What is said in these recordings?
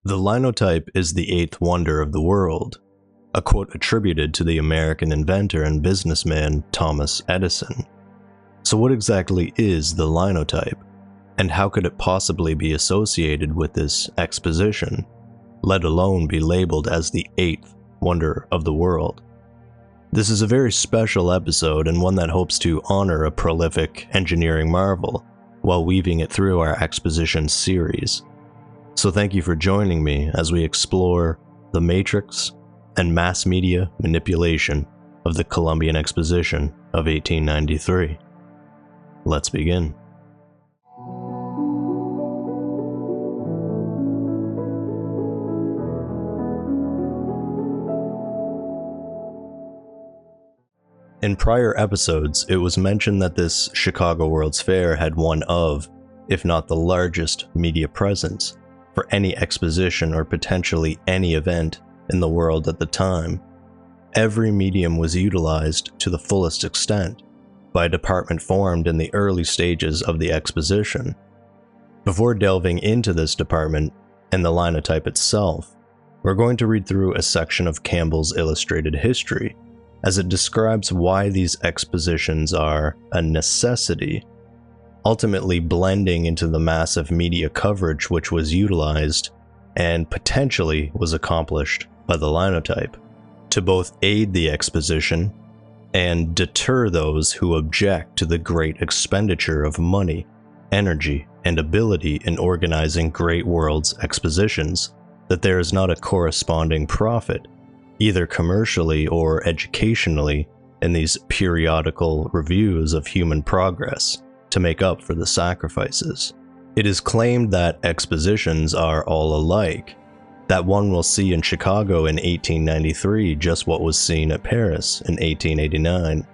The linotype is the eighth wonder of the world, a quote attributed to the American inventor and businessman Thomas Edison. So what exactly is the linotype, and how could it possibly be associated with this exposition, let alone be labeled as the eighth wonder of the world? This is a very special episode and one that hopes to honor a prolific engineering marvel while weaving it through our exposition series. So thank you for joining me as we explore the matrix and mass media manipulation of the Columbian Exposition of 1893. Let's begin. In prior episodes, it was mentioned that this Chicago World's Fair had one of, if not the largest, media presence for any exposition or potentially any event in the world at the time. Every medium was utilized to the fullest extent by a department formed in the early stages of the exposition. Before delving into this department and the linotype itself, we're going to read through a section of Campbell's Illustrated History, as it describes why these expositions are a necessity, ultimately blending into the massive media coverage which was utilized and potentially was accomplished by the linotype, to both aid the exposition and deter those who object to the great expenditure of money, energy, and ability in organizing great world's expositions, that there is not a corresponding profit, either commercially or educationally, in these periodical reviews of human progress to make up for the sacrifices. It is claimed that expositions are all alike, that one will see in Chicago in 1893 just what was seen at Paris in 1889,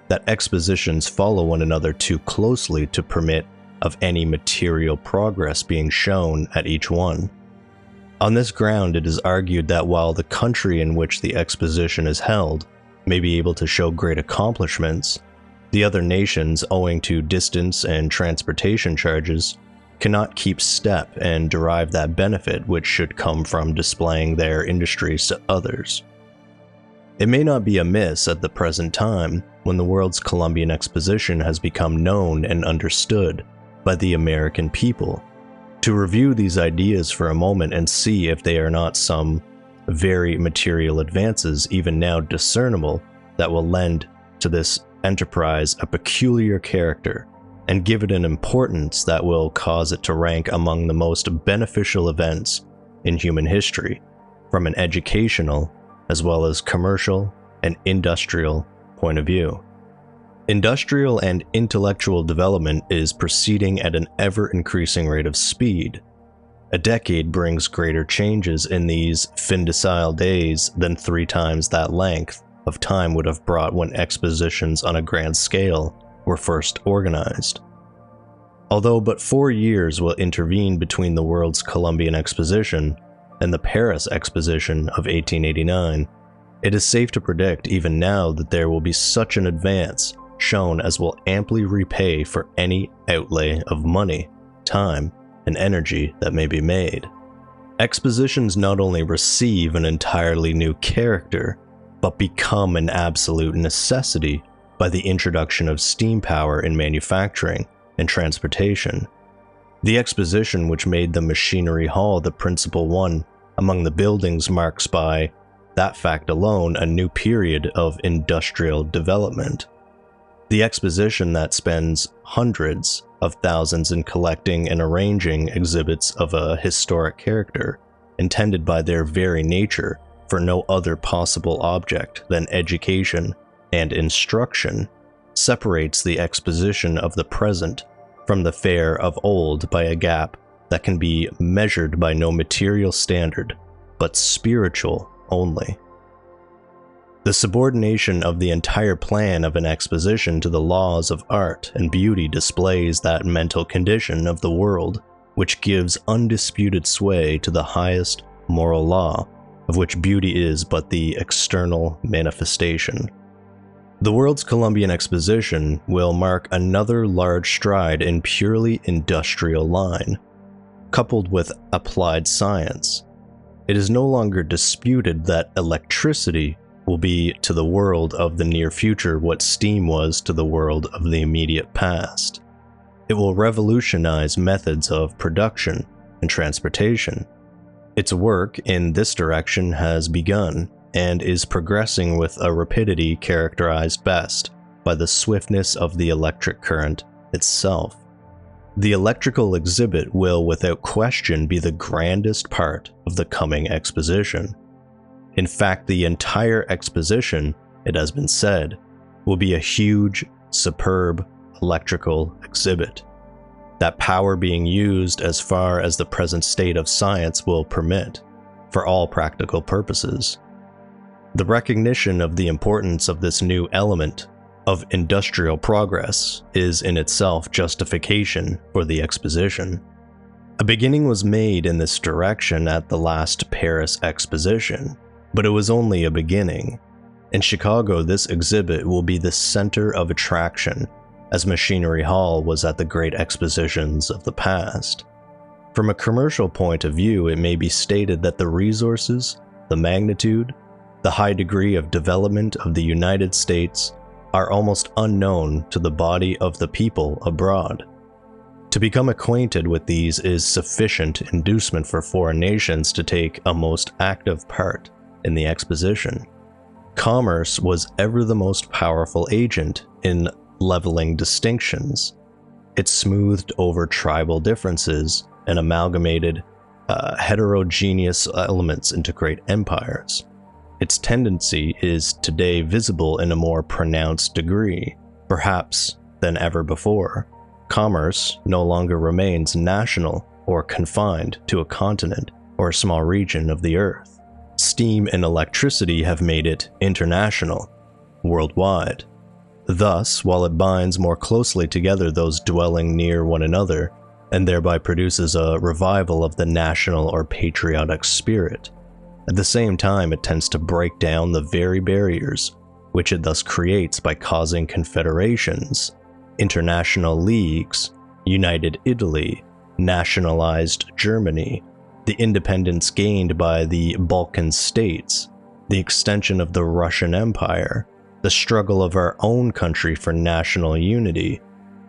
that expositions follow one another too closely to permit of any material progress being shown at each one. On this ground, it is argued that while the country in which the exposition is held may be able to show great accomplishments, the other nations, owing to distance and transportation charges, cannot keep step and derive that benefit which should come from displaying their industries to others. It may not be amiss at the present time, when the world's Columbian Exposition has become known and understood by the American people, to review these ideas for a moment and see if they are not some very material advances even now discernible that will lend to this enterprise a peculiar character and give it an importance that will cause it to rank among the most beneficial events in human history, from an educational as well as commercial and industrial point of view. Industrial and intellectual development is proceeding at an ever-increasing rate of speed. A decade brings greater changes in these fin-docile days than 3 times that length of time would have brought when expositions on a grand scale were first organized. Although but 4 years will intervene between the world's Columbian Exposition and the Paris Exposition of 1889, it is safe to predict even now that there will be such an advance shown as will amply repay for any outlay of money, time, and energy that may be made. Expositions not only receive an entirely new character, but become an absolute necessity by the introduction of steam power in manufacturing and transportation. The exposition which made the Machinery Hall the principal one among the buildings marks by that fact alone a new period of industrial development. The exposition that spends hundreds of thousands in collecting and arranging exhibits of a historic character, intended by their very nature for no other possible object than education and instruction, separates the exposition of the present from the fair of old by a gap that can be measured by no material standard, but spiritual only. The subordination of the entire plan of an exposition to the laws of art and beauty displays that mental condition of the world which gives undisputed sway to the highest moral law, of which beauty is but the external manifestation. The world's Columbian Exposition will mark another large stride in purely industrial line, coupled with applied science, it is no longer disputed that electricity will be to the world of the near future what steam was to the world of the immediate past. It will revolutionize methods of production and transportation. Its work in this direction has begun and is progressing with a rapidity characterized best by the swiftness of the electric current itself. The electrical exhibit will without question be the grandest part of the coming exposition. In fact, the entire exposition, it has been said, will be a huge, superb electrical exhibit. That power being used as far as the present state of science will permit, for all practical purposes. The recognition of the importance of this new element of industrial progress is in itself justification for the exposition. A beginning was made in this direction at the last Paris Exposition, but it was only a beginning. In Chicago, this exhibit will be the center of attraction, as Machinery Hall was at the great expositions of the past. From a commercial point of view, it may be stated that the resources, the magnitude, the high degree of development of the United States are almost unknown to the body of the people abroad. To become acquainted with these is sufficient inducement for foreign nations to take a most active part in the exposition. Commerce was ever the most powerful agent in leveling distinctions. It smoothed over tribal differences and amalgamated heterogeneous elements into great empires. Its tendency is today visible in a more pronounced degree, perhaps, than ever before. Commerce no longer remains national or confined to a continent or a small region of the earth. Steam and electricity have made it international, worldwide. Thus, while it binds more closely together those dwelling near one another, and thereby produces a revival of the national or patriotic spirit, at the same time it tends to break down the very barriers which it thus creates by causing confederations, international leagues, united Italy, nationalized Germany, the independence gained by the Balkan states, the extension of the Russian Empire, the struggle of our own country for national unity,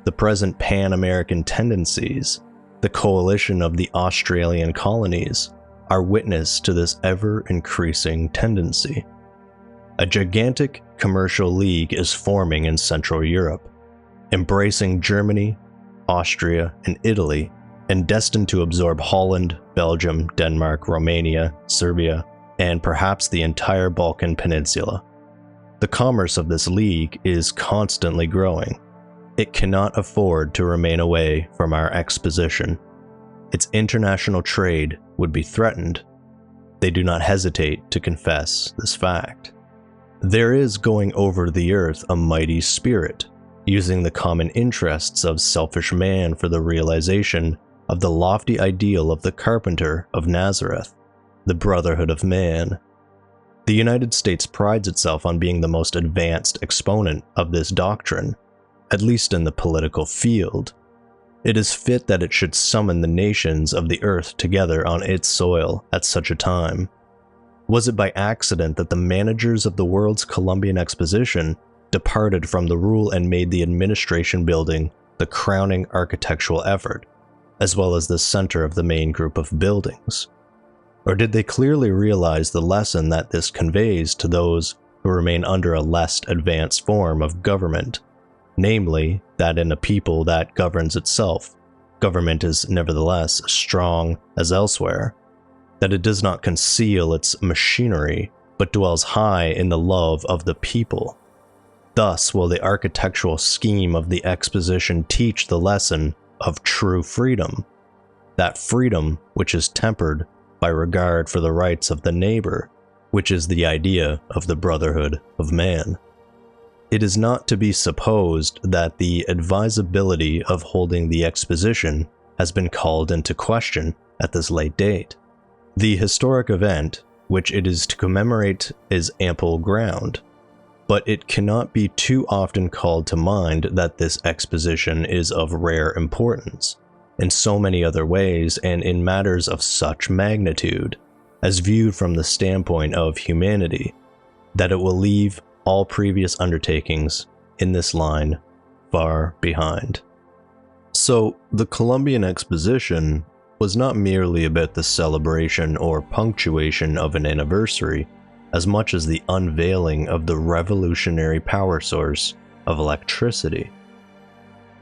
the present pan-American tendencies, the coalition of the Australian colonies, are witness to this ever-increasing tendency. A gigantic commercial league is forming in Central Europe, embracing Germany, Austria, and Italy, and destined to absorb Holland, Belgium, Denmark, Romania, Serbia, and perhaps the entire Balkan Peninsula. The commerce of this league is constantly growing. It cannot afford to remain away from our exposition. Its international trade would be threatened. They do not hesitate to confess this fact. There is going over the earth a mighty spirit, using the common interests of selfish man for the realization of the lofty ideal of the carpenter of Nazareth, the brotherhood of man. The United States prides itself on being the most advanced exponent of this doctrine, at least in the political field. It is fit that it should summon the nations of the earth together on its soil at such a time. Was it by accident that the managers of the world's Columbian Exposition departed from the rule and made the administration building the crowning architectural effort, as well as the center of the main group of buildings? Or did they clearly realize the lesson that this conveys to those who remain under a less advanced form of government, namely, that in a people that governs itself, government is nevertheless as strong as elsewhere, that it does not conceal its machinery, but dwells high in the love of the people? Thus will the architectural scheme of the exposition teach the lesson of true freedom, that freedom which is tempered by regard for the rights of the neighbor, which is the idea of the brotherhood of man. It is not to be supposed that the advisability of holding the exposition has been called into question at this late date. The historic event, which it is to commemorate, is ample ground, but it cannot be too often called to mind that this exposition is of rare importance, in so many other ways and in matters of such magnitude, as viewed from the standpoint of humanity, that it will leave all previous undertakings in this line far behind. So, the Columbian Exposition was not merely about the celebration or punctuation of an anniversary, as much as the unveiling of the revolutionary power source of electricity.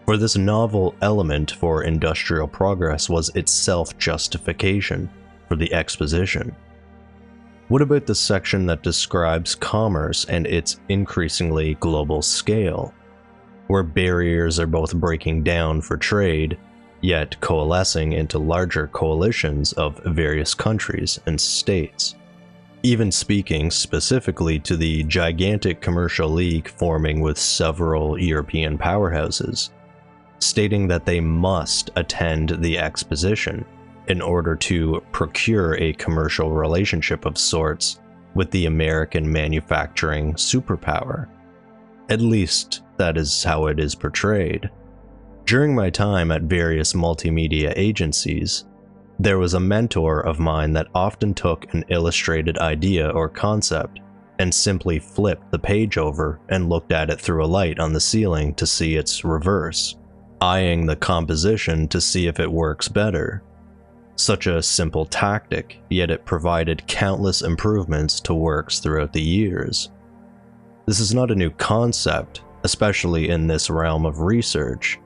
For this novel element for industrial progress was its self-justification for the exposition. What about the section that describes commerce and its increasingly global scale, where barriers are both breaking down for trade, yet coalescing into larger coalitions of various countries and states? Even speaking specifically to the gigantic commercial league forming with several European powerhouses, stating that they must attend the exposition in order to procure a commercial relationship of sorts with the American manufacturing superpower. At least, that is how it is portrayed. During my time at various multimedia agencies, there was a mentor of mine that often took an illustrated idea or concept and simply flipped the page over and looked at it through a light on the ceiling to see its reverse, eyeing the composition to see if it works better. Such a simple tactic, yet it provided countless improvements to works throughout the years. This is not a new concept, especially in this realm of research,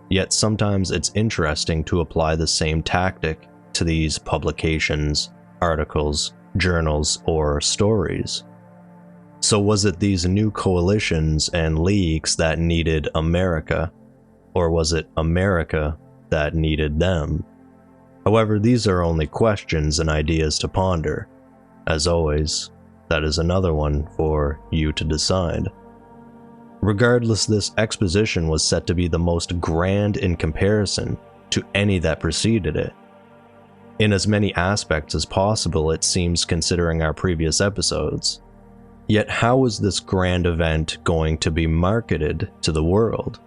yet sometimes it's interesting to apply the same tactic to these publications, articles, journals, or stories. So was it these new coalitions and leagues that needed America, or was it America that needed them? However, these are only questions and ideas to ponder. As always, that is another one for you to decide. Regardless, this exposition was set to be the most grand in comparison to any that preceded it. In as many aspects as possible, it seems, considering our previous episodes. Yet how was this grand event going to be marketed to the world?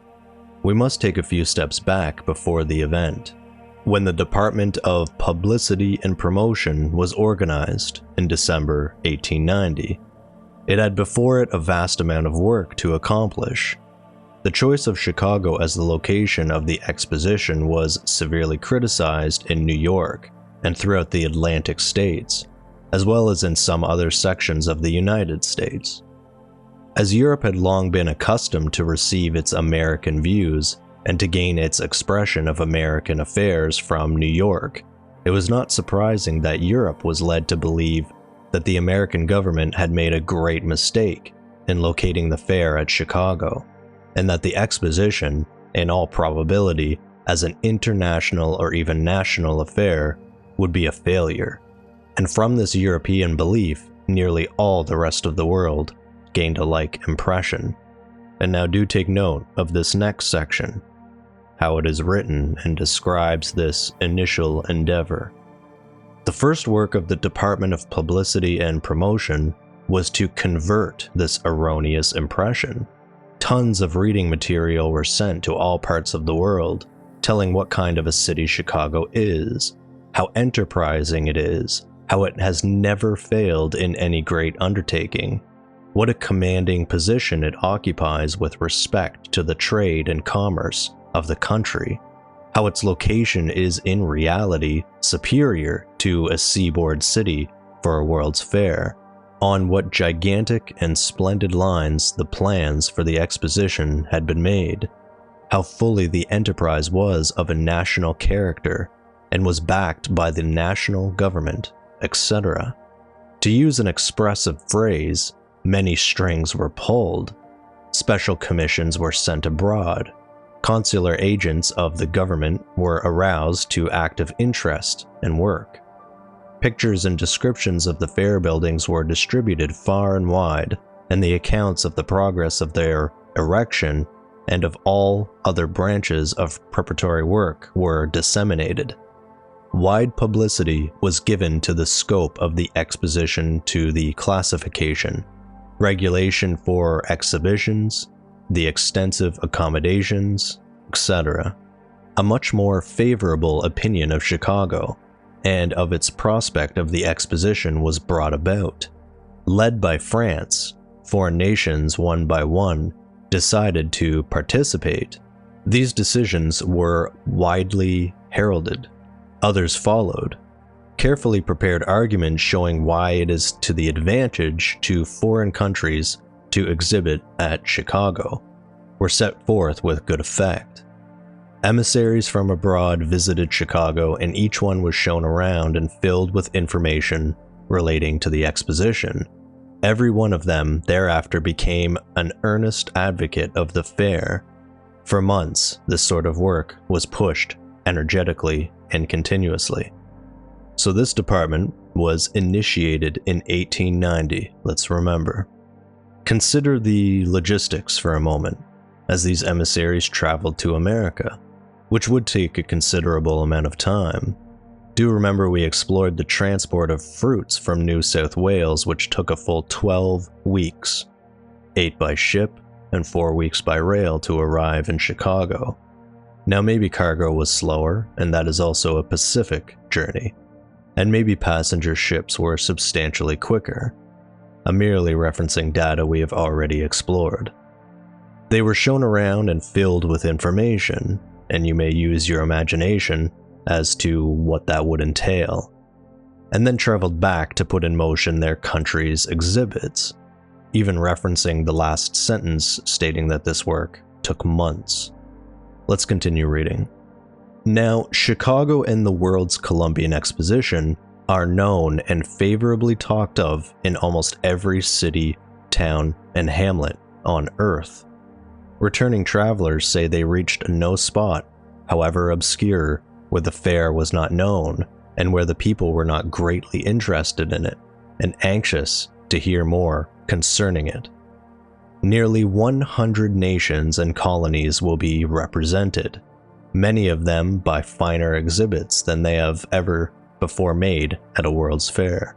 We must take a few steps back before the event. When the Department of Publicity and Promotion was organized in December 1890, it had before it a vast amount of work to accomplish. The choice of Chicago as the location of the exposition was severely criticized in New York and throughout the Atlantic states, as well as in some other sections of the United States. As Europe had long been accustomed to receive its American views and to gain its expression of American affairs from New York, it was not surprising that Europe was led to believe that the American government had made a great mistake in locating the fair at Chicago, and that the exposition, in all probability, as an international or even national affair, would be a failure. And from this European belief, nearly all the rest of the world gained a like impression. And now do take note of this next section, how it is written and describes this initial endeavor. The first work of the Department of Publicity and Promotion was to convert this erroneous impression. Tons of reading material were sent to all parts of the world, telling what kind of a city Chicago is, how enterprising it is, how it has never failed in any great undertaking, what a commanding position it occupies with respect to the trade and commerce of the country, how its location is in reality superior to a seaboard city for a World's Fair, on what gigantic and splendid lines the plans for the exposition had been made, how fully the enterprise was of a national character and was backed by the national government, etc. To use an expressive phrase, many strings were pulled, special commissions were sent abroad, consular agents of the government were aroused to active interest and work. Pictures and descriptions of the fair buildings were distributed far and wide, and the accounts of the progress of their erection and of all other branches of preparatory work were disseminated. Wide publicity was given to the scope of the exposition, to the classification, regulation for exhibitions, the extensive accommodations, etc. A much more favorable opinion of Chicago, and of its prospect of the exposition was brought about. Led by France, foreign nations one by one decided to participate. These decisions were widely heralded. Others followed. Carefully prepared arguments showing why it is to the advantage to foreign countries to exhibit at Chicago were set forth with good effect. Emissaries from abroad visited Chicago, and each one was shown around and filled with information relating to the exposition. Every one of them thereafter became an earnest advocate of the fair. For months, this sort of work was pushed energetically and continuously. So this department was initiated in 1890, let's remember. Consider the logistics for a moment, as these emissaries traveled to America, which would take a considerable amount of time. Do remember we explored the transport of fruits from New South Wales, which took a full 12 weeks, 8 by ship and 4 weeks by rail to arrive in Chicago. Now maybe cargo was slower, and that is also a Pacific journey, and maybe passenger ships were substantially quicker. I'm merely referencing data we have already explored. They were shown around and filled with information, and you may use your imagination as to what that would entail, and then traveled back to put in motion their country's exhibits, even referencing the last sentence stating that this work took months. Let's continue reading. Now, Chicago and the world's Columbian Exposition are known and favorably talked of in almost every city, town, and hamlet on Earth. Returning travelers say they reached no spot, however obscure, where the fair was not known and where the people were not greatly interested in it and anxious to hear more concerning it. Nearly 100 nations and colonies will be represented, many of them by finer exhibits than they have ever before made at a World's Fair.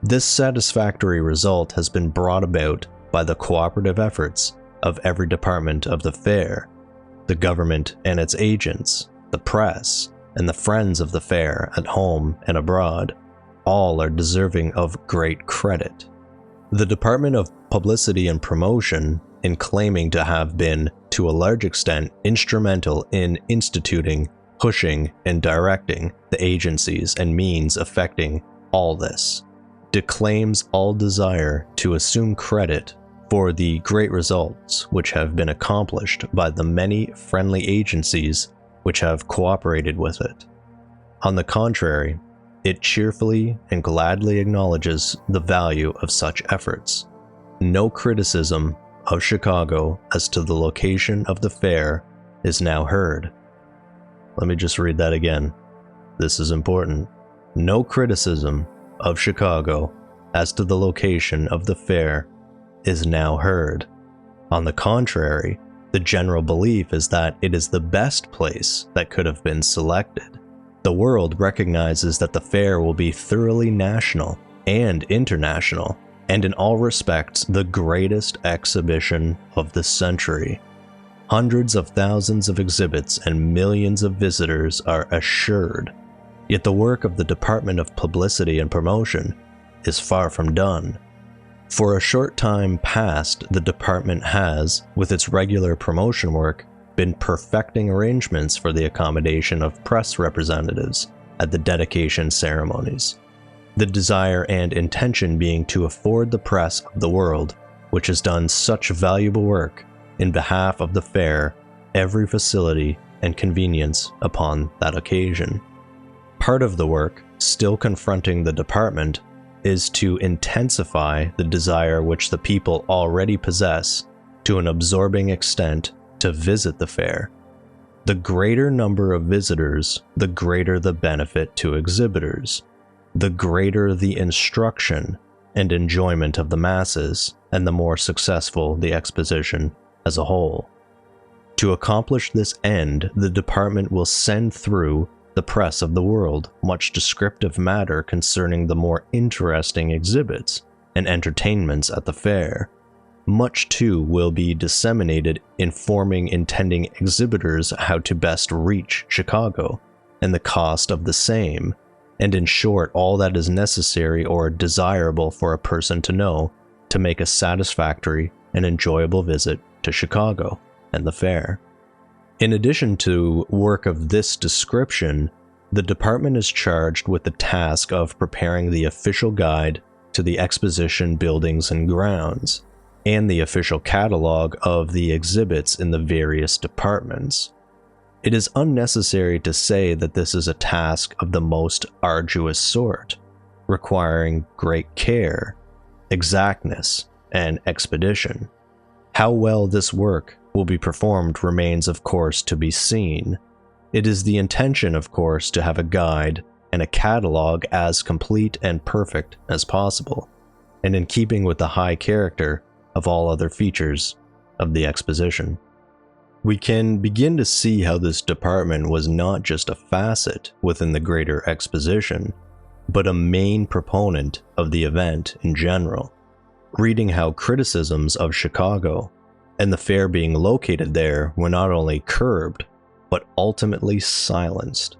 This satisfactory result has been brought about by the cooperative efforts of every department of the fair, the government and its agents, the press, and the friends of the fair at home and abroad. All are deserving of great credit. The Department of Publicity and Promotion, in claiming to have been, to a large extent, instrumental in instituting, pushing, and directing the agencies and means affecting all this, declaims all desire to assume credit for the great results which have been accomplished by the many friendly agencies which have cooperated with it. On the contrary, it cheerfully and gladly acknowledges the value of such efforts. No criticism of Chicago as to the location of the fair is now heard. Let me just read that again. This is important. No criticism of Chicago as to the location of the fair is now heard. On the contrary, the general belief is that it is the best place that could have been selected. The world recognizes that the fair will be thoroughly national and international, and in all respects the greatest exhibition of the century. Hundreds of thousands of exhibits and millions of visitors are assured. Yet the work of the Department of Publicity and Promotion is far from done. For a short time past, the department has, with its regular promotion work, been perfecting arrangements for the accommodation of press representatives at the dedication ceremonies. The desire and intention being to afford the press of the world, which has done such valuable work in behalf of the fair, every facility and convenience upon that occasion. Part of the work, still confronting the department, is to intensify the desire which the people already possess to an absorbing extent to visit the fair. The greater number of visitors, the greater the benefit to exhibitors, the greater the instruction and enjoyment of the masses, and the more successful the exposition as a whole. To accomplish this end, the department will send through the press of the world much descriptive matter concerning the more interesting exhibits and entertainments at the fair. Much too will be disseminated informing intending exhibitors how to best reach Chicago and the cost of the same, and in short all that is necessary or desirable for a person to know to make a satisfactory and enjoyable visit to Chicago and the fair. In addition to work of this description, the department is charged with the task of preparing the official guide to the exposition buildings and grounds, and the official catalog of the exhibits in the various departments. It is unnecessary to say that this is a task of the most arduous sort, requiring great care, exactness, and expedition. How well this work will be performed remains, of course, to be seen. It is the intention, of course, to have a guide and a catalog as complete and perfect as possible, and in keeping with the high character of all other features of the exposition. We can begin to see how this department was not just a facet within the greater exposition, but a main proponent of the event in general. Reading how criticisms of Chicago and the fair being located there were not only curbed, but ultimately silenced.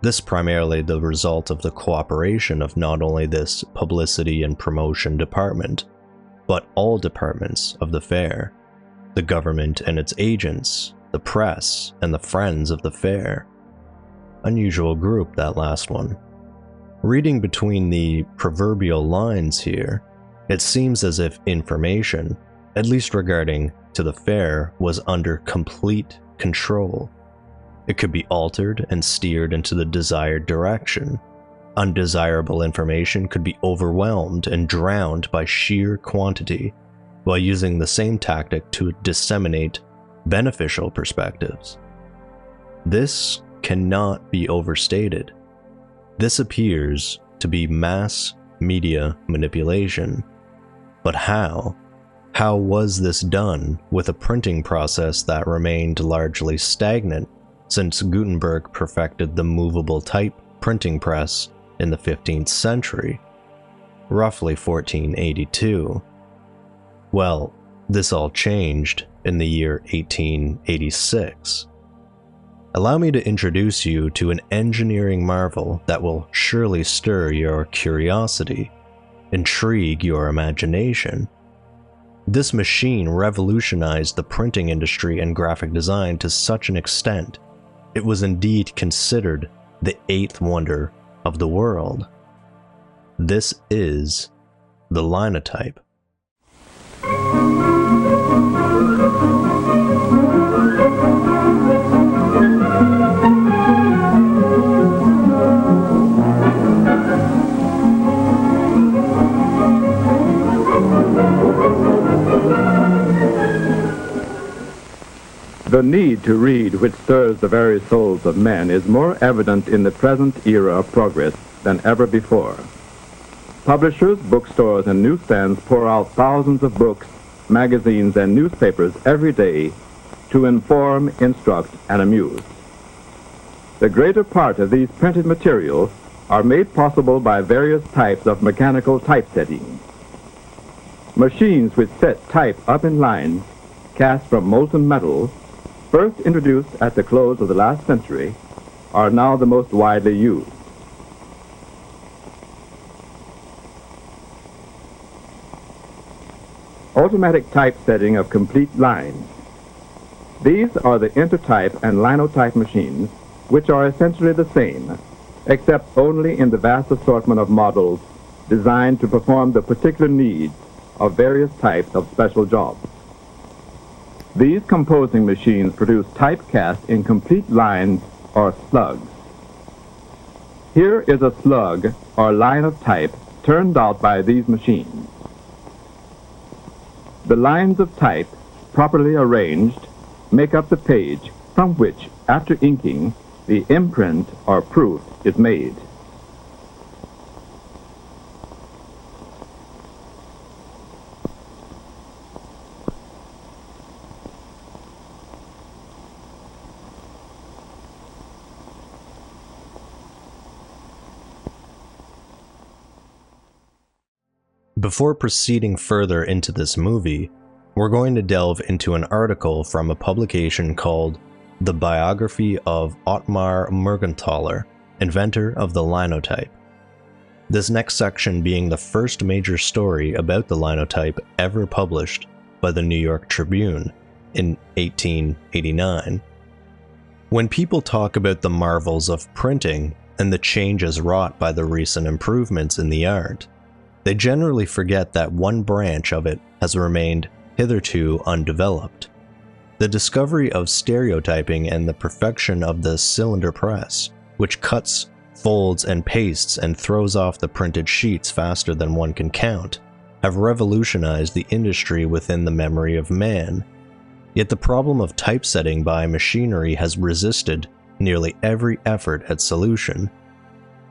This primarily the result of the cooperation of not only this publicity and promotion department, but all departments of the fair, the government and its agents, the press, and the friends of the fair. Unusual group, that last one. Reading between the proverbial lines here, it seems as if information, at least regarding to the fair, was under complete control. It could be altered and steered into the desired direction. Undesirable information could be overwhelmed and drowned by sheer quantity, while using the same tactic to disseminate beneficial perspectives. This cannot be overstated. This appears to be mass media manipulation. But how? How was this done with a printing process that remained largely stagnant since Gutenberg perfected the movable type printing press in the 15th century, roughly 1482? Well, this all changed in the year 1886. Allow me to introduce you to an engineering marvel that will surely stir your curiosity, intrigue your imagination. This machine revolutionized the printing industry and graphic design to such an extent, it was indeed considered the eighth wonder of the world. This is the Linotype. The need to read, which stirs the very souls of men, is more evident in the present era of progress than ever before. Publishers, bookstores, and newsstands pour out thousands of books, magazines, and newspapers every day to inform, instruct, and amuse. The greater part of these printed materials are made possible by various types of mechanical typesetting. Machines which set type up in lines cast from molten metal, first introduced at the close of the last century, are now the most widely used. Automatic typesetting of complete lines. These are the Intertype and Linotype machines, which are essentially the same, except only in the vast assortment of models designed to perform the particular needs of various types of special jobs. These composing machines produce typecast in complete lines or slugs. Here is a slug or line of type turned out by these machines. The lines of type, properly arranged, make up the page from which, after inking, the imprint or proof is made. Before proceeding further into this movie, we're going to delve into an article from a publication called The Biography of Ottmar Mergenthaler, inventor of the linotype. This next section being the first major story about the linotype ever published by the New York Tribune in 1889. When people talk about the marvels of printing and the changes wrought by the recent improvements in the art, they generally forget that one branch of it has remained hitherto undeveloped. The discovery of stereotyping and the perfection of the cylinder press, which cuts, folds, and pastes and throws off the printed sheets faster than one can count, have revolutionized the industry within the memory of man. Yet the problem of typesetting by machinery has resisted nearly every effort at solution,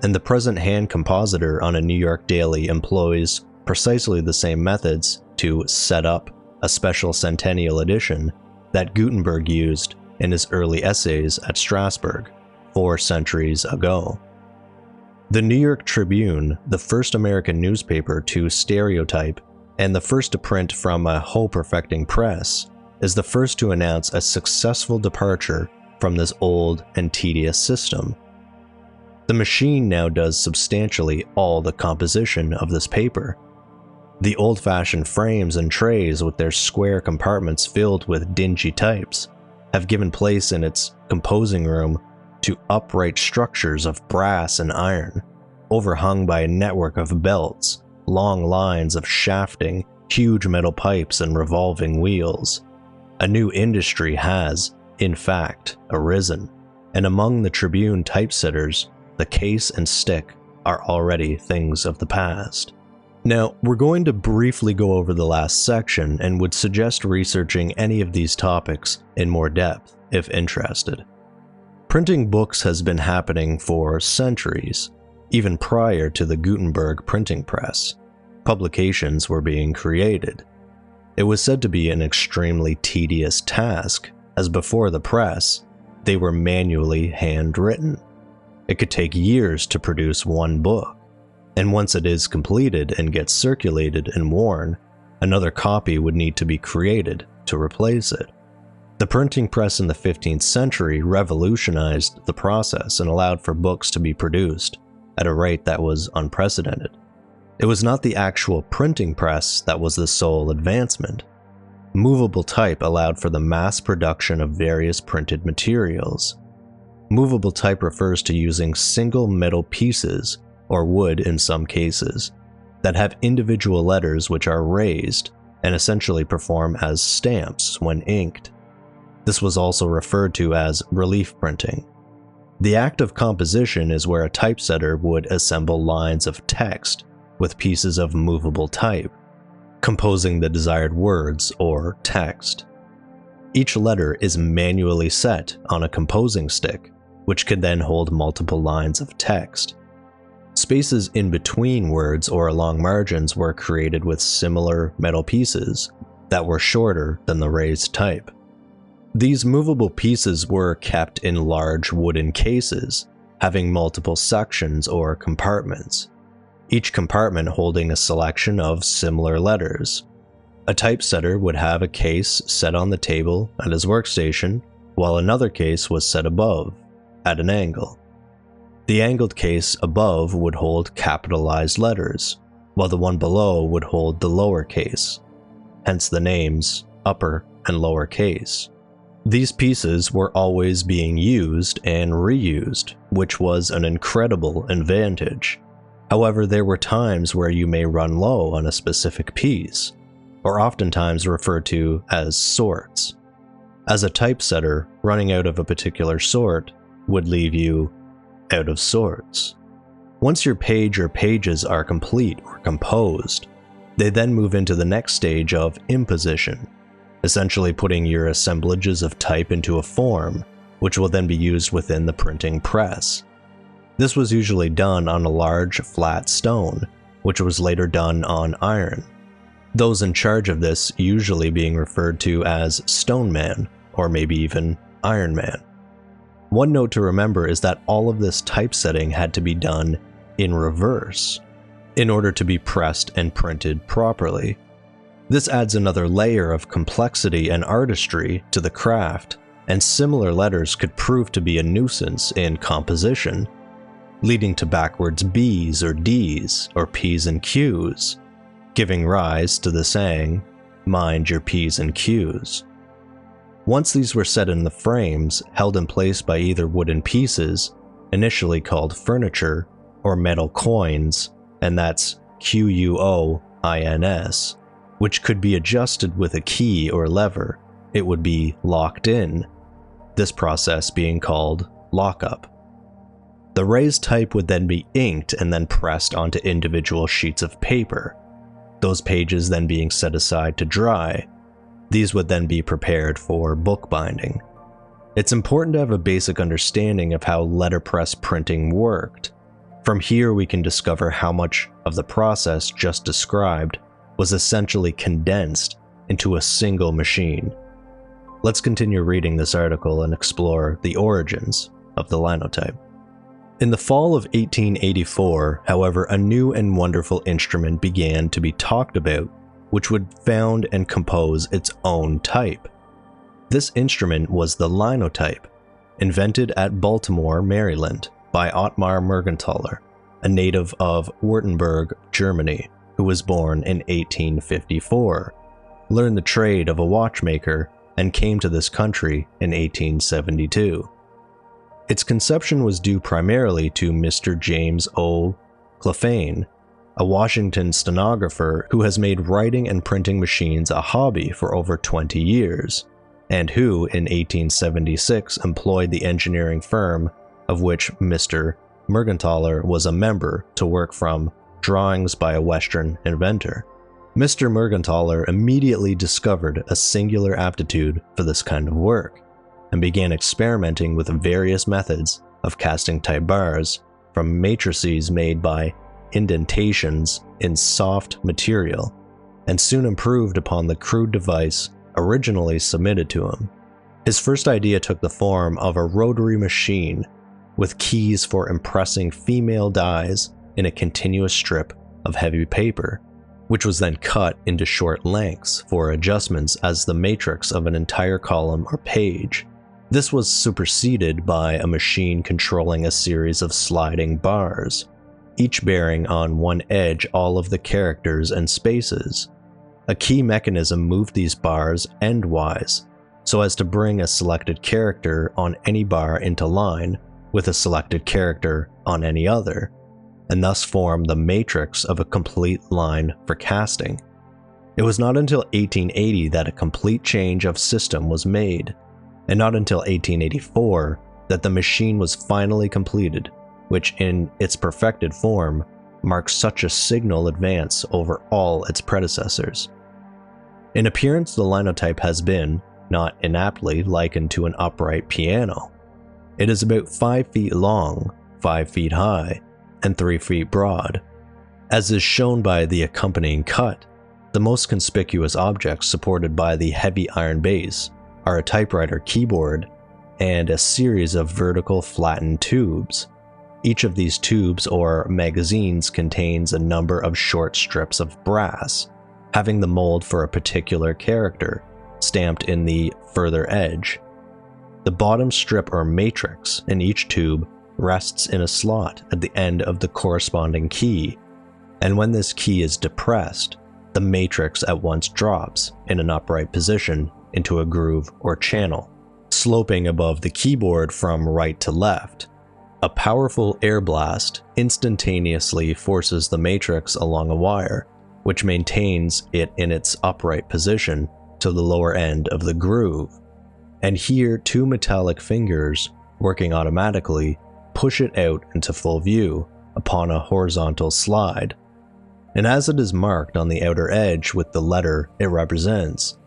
and the present hand compositor on a New York daily employs precisely the same methods to set up a special centennial edition that Gutenberg used in his early essays at Strasbourg 4 centuries ago. The New York Tribune, the first American newspaper to stereotype and the first to print from a hoe-perfecting press, is the first to announce a successful departure from this old and tedious system. The machine now does substantially all the composition of this paper. The old-fashioned frames and trays with their square compartments filled with dingy types have given place in its composing room to upright structures of brass and iron, overhung by a network of belts, long lines of shafting, huge metal pipes, and revolving wheels. A new industry has, in fact, arisen, and among the Tribune typesetters, the case and stick are already things of the past. Now, we're going to briefly go over the last section and would suggest researching any of these topics in more depth if interested. Printing books has been happening for centuries, even prior to the Gutenberg printing press. Publications were being created. It was said to be an extremely tedious task, as before the press, they were manually handwritten. It could take years to produce one book, and once it is completed and gets circulated and worn, another copy would need to be created to replace it. The printing press in the 15th century revolutionized the process and allowed for books to be produced at a rate that was unprecedented. It was not the actual printing press that was the sole advancement. Movable type allowed for the mass production of various printed materials. Movable type refers to using single metal pieces, or wood in some cases, that have individual letters which are raised and essentially perform as stamps when inked. This was also referred to as relief printing. The act of composition is where a typesetter would assemble lines of text with pieces of movable type, composing the desired words or text. Each letter is manually set on a composing stick, which can then hold multiple lines of text. Spaces in between words or along margins were created with similar metal pieces that were shorter than the raised type. These movable pieces were kept in large wooden cases, having multiple sections or compartments, each compartment holding a selection of similar letters. A typesetter would have a case set on the table at his workstation, while another case was set above, at an angle. The angled case above would hold capitalized letters, while the one below would hold the lower case, hence the names upper and lower case. These pieces were always being used and reused, which was an incredible advantage. However, there were times where you may run low on a specific piece, or oftentimes referred to as sorts. As a typesetter, running out of a particular sort would leave you out of sorts. Once your page or pages are complete or composed, they then move into the next stage of imposition, essentially putting your assemblages of type into a form, which will then be used within the printing press. This was usually done on a large flat stone, which was later done on iron. Those in charge of this usually being referred to as Stone Man, or maybe even Iron Man. One note to remember is that all of this typesetting had to be done in reverse in order to be pressed and printed properly. This adds another layer of complexity and artistry to the craft, and similar letters could prove to be a nuisance in composition. leading to backwards B's or D's or P's and Q's, giving rise to the saying, "Mind your P's and Q's." Once these were set in the frames, held in place by either wooden pieces, initially called furniture, or metal coins, and that's QUOINS, which could be adjusted with a key or lever, it would be locked in, this process being called lockup. The raised type would then be inked and then pressed onto individual sheets of paper, those pages then being set aside to dry. These would then be prepared for bookbinding. It's important to have a basic understanding of how letterpress printing worked. From here we can discover how much of the process just described was essentially condensed into a single machine. Let's continue reading this article and explore the origins of the linotype. In the fall of 1884, however, a new and wonderful instrument began to be talked about, which would found and compose its own type. This instrument was the linotype, invented at Baltimore, Maryland, by Ottmar Mergenthaler, a native of Württemberg, Germany, who was born in 1854, learned the trade of a watchmaker, and came to this country in 1872. Its conception was due primarily to Mr. James O. Clephane, a Washington stenographer who has made writing and printing machines a hobby for over 20 years, and who in 1876 employed the engineering firm of which Mr. Mergenthaler was a member to work from drawings by a Western inventor. Mr. Mergenthaler immediately discovered a singular aptitude for this kind of work, and began experimenting with various methods of casting type bars from matrices made by indentations in soft material, and soon improved upon the crude device originally submitted to him. His first idea took the form of a rotary machine with keys for impressing female dies in a continuous strip of heavy paper, which was then cut into short lengths for adjustments as the matrix of an entire column or page. This was superseded by a machine controlling a series of sliding bars, each bearing on one edge all of the characters and spaces. A key mechanism moved these bars endwise, so as to bring a selected character on any bar into line with a selected character on any other, and thus form the matrix of a complete line for casting. It was not until 1880 that a complete change of system was made, and not until 1884 that the machine was finally completed, which in its perfected form marks such a signal advance over all its predecessors. In appearance, the linotype has been, not inaptly, likened to an upright piano. It is about 5 feet long, 5 feet high, and 3 feet broad. As is shown by the accompanying cut, the most conspicuous objects supported by the heavy iron base are a typewriter keyboard and a series of vertical flattened tubes. Each of these tubes or magazines contains a number of short strips of brass, having the mold for a particular character stamped in the further edge. The bottom strip or matrix in each tube rests in a slot at the end of the corresponding key, and when this key is depressed, the matrix at once drops in an upright position into a groove or channel, sloping above the keyboard from right to left. A powerful air blast instantaneously forces the matrix along a wire, which maintains it in its upright position to the lower end of the groove. And here 2 metallic fingers, working automatically, push it out into full view upon a horizontal slide. And as it is marked on the outer edge with the letter it represents,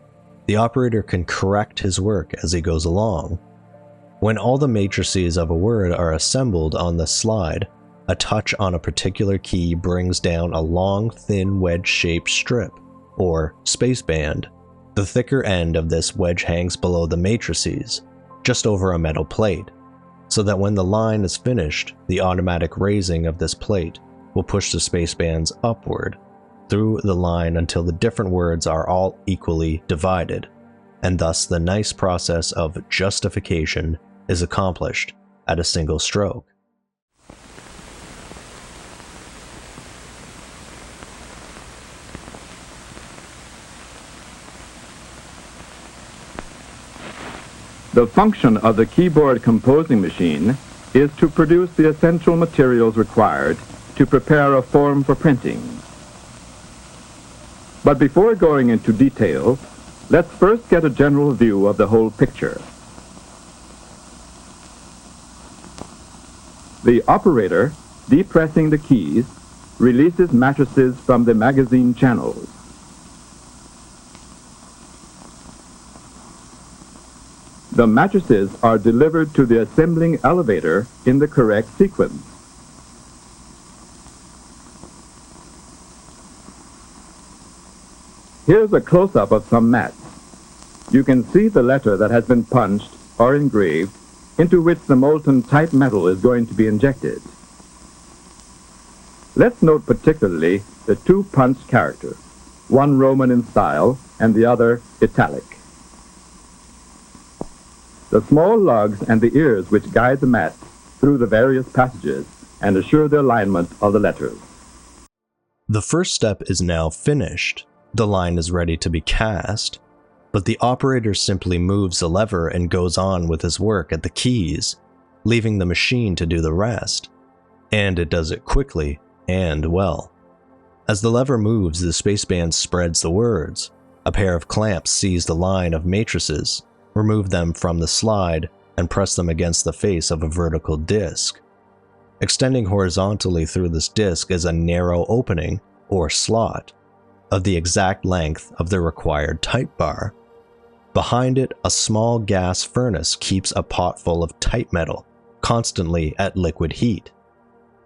the operator can correct his work as he goes along. When all the matrices of a word are assembled on the slide, a touch on a particular key brings down a long, thin wedge-shaped strip, or spaceband. The thicker end of this wedge hangs below the matrices, just over a metal plate, so that when the line is finished, the automatic raising of this plate will push the spacebands upward through the line until the different words are all equally divided, and thus the nice process of justification is accomplished at a single stroke. The function of the keyboard composing machine is to produce the essential materials required to prepare a form for printing. But before going into details, let's first get a general view of the whole picture. The operator, depressing the keys, releases matrices from the magazine channels. The matrices are delivered to the assembling elevator in the correct sequence. Here's a close-up of some mats. You can see the letter that has been punched or engraved into which the molten type metal is going to be injected. Let's note particularly the two punched characters, one Roman in style and the other italic. The small lugs and the ears which guide the mat through the various passages and assure the alignment of the letters. The first step is now finished. The line is ready to be cast, but the operator simply moves the lever and goes on with his work at the keys, leaving the machine to do the rest. And it does it quickly and well. As the lever moves, the spaceband spreads the words. A pair of clamps seize the line of matrices, remove them from the slide, and press them against the face of a vertical disc. Extending horizontally through this disc is a narrow opening, or slot, of the exact length of the required type bar. Behind it, a small gas furnace keeps a pot full of type metal, constantly at liquid heat.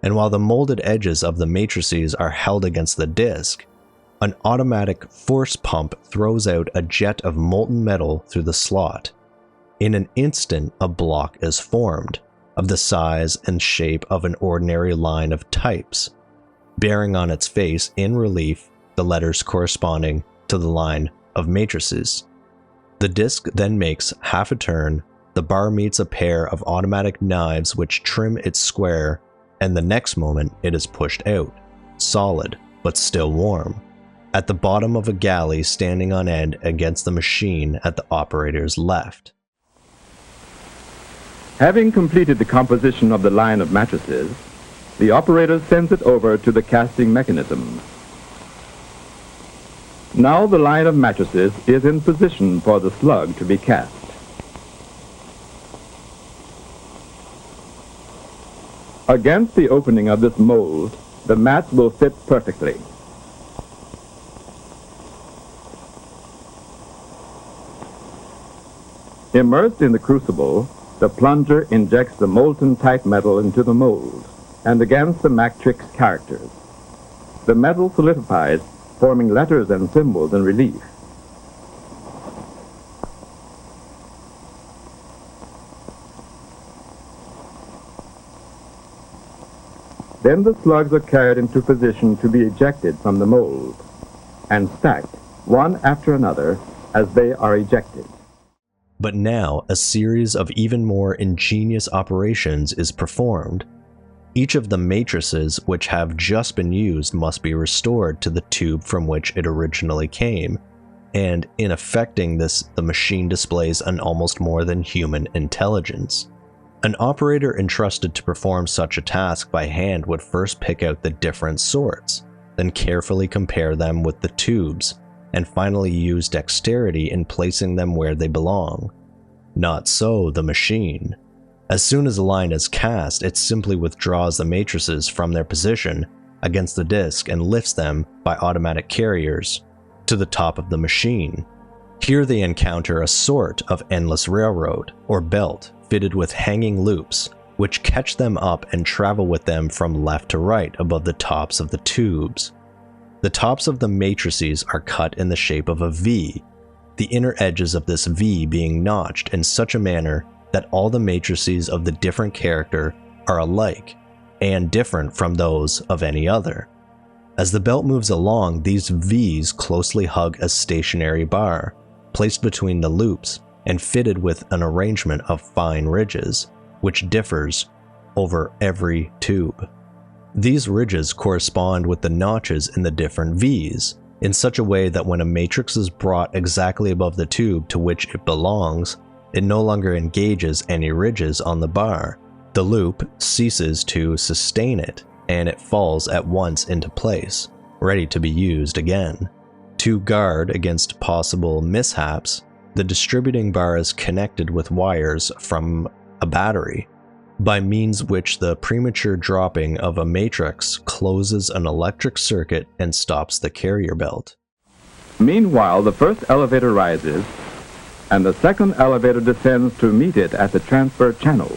And while the molded edges of the matrices are held against the disc, an automatic force pump throws out a jet of molten metal through the slot. In an instant, a block is formed, of the size and shape of an ordinary line of types, bearing on its face in relief the letters corresponding to the line of matrices. The disc then makes half a turn, the bar meets a pair of automatic knives which trim its square, and the next moment it is pushed out, solid but still warm, at the bottom of a galley standing on end against the machine at the operator's left. Having completed the composition of the line of matrices, the operator sends it over to the casting mechanism. Now the line of matrices is in position for the slug to be cast. Against the opening of this mold, the mat will fit perfectly. Immersed in the crucible, the plunger injects the molten type metal into the mold and against the matrix characters. The metal solidifies, forming letters and symbols in relief. Then the slugs are carried into position to be ejected from the mold and stacked one after another as they are ejected. But now a series of even more ingenious operations is performed. Each of the matrices which have just been used must be restored to the tube from which it originally came, and in effecting this, the machine displays an almost more than human intelligence. An operator entrusted to perform such a task by hand would first pick out the different sorts, then carefully compare them with the tubes, and finally use dexterity in placing them where they belong. Not so the machine. As soon as a line is cast, it simply withdraws the matrices from their position against the disc and lifts them by automatic carriers to the top of the machine. Here they encounter a sort of endless railroad, or belt, fitted with hanging loops, which catch them up and travel with them from left to right above the tops of the tubes. The tops of the matrices are cut in the shape of a V, the inner edges of this V being notched in such a manner that all the matrices of the different character are alike and different from those of any other. As the belt moves along, these V's closely hug a stationary bar, placed between the loops and fitted with an arrangement of fine ridges, which differs over every tube. These ridges correspond with the notches in the different V's, in such a way that when a matrix is brought exactly above the tube to which it belongs, it no longer engages any ridges on the bar. The loop ceases to sustain it, and it falls at once into place, ready to be used again. To guard against possible mishaps, the distributing bar is connected with wires from a battery, by means which the premature dropping of a matrix closes an electric circuit and stops the carrier belt. Meanwhile, the first elevator rises, and the second elevator descends to meet it at the transfer channel.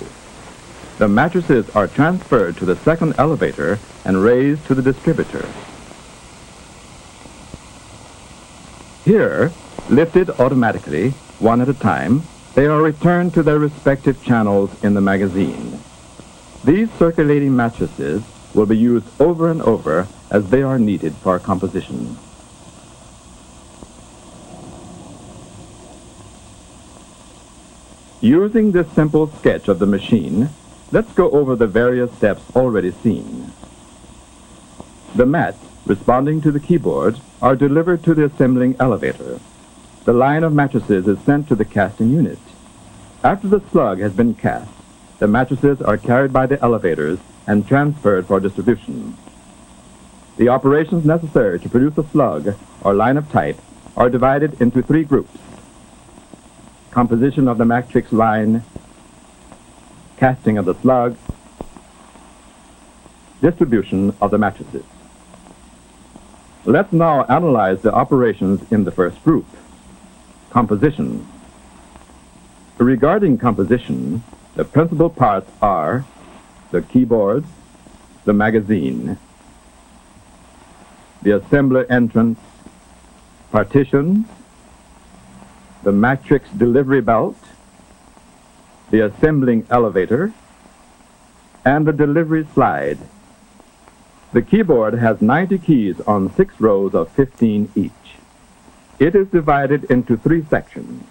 The mattresses are transferred to the second elevator and raised to the distributor. Here, lifted automatically, one at a time, they are returned to their respective channels in the magazine. These circulating mattresses will be used over and over as they are needed for composition. Using this simple sketch of the machine, let's go over the various steps already seen. The mats, responding to the keyboard, are delivered to the assembling elevator. The line of mattresses is sent to the casting unit. After the slug has been cast, the mattresses are carried by the elevators and transferred for distribution. The operations necessary to produce a slug or line of type are divided into three groups: composition of the matrix line, casting of the slug, distribution of the matrices. Let's now analyze the operations in the first group, composition. Regarding composition, the principal parts are the keyboard, the magazine, the assembler entrance, partitions, the matrix delivery belt, the assembling elevator, and the delivery slide. The keyboard has 90 keys on 6 rows of 15 each. It is divided into 3 sections.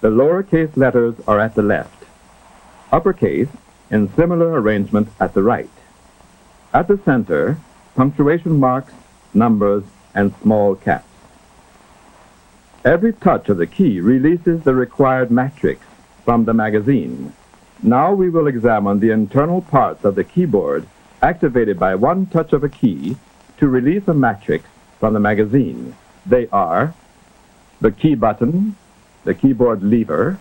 The lowercase letters are at the left, uppercase in similar arrangement at the right. At the center, punctuation marks, numbers, and small caps. Every touch of the key releases the required matrix from the magazine. Now we will examine the internal parts of the keyboard activated by one touch of a key to release a matrix from the magazine. They are the key button, the keyboard lever,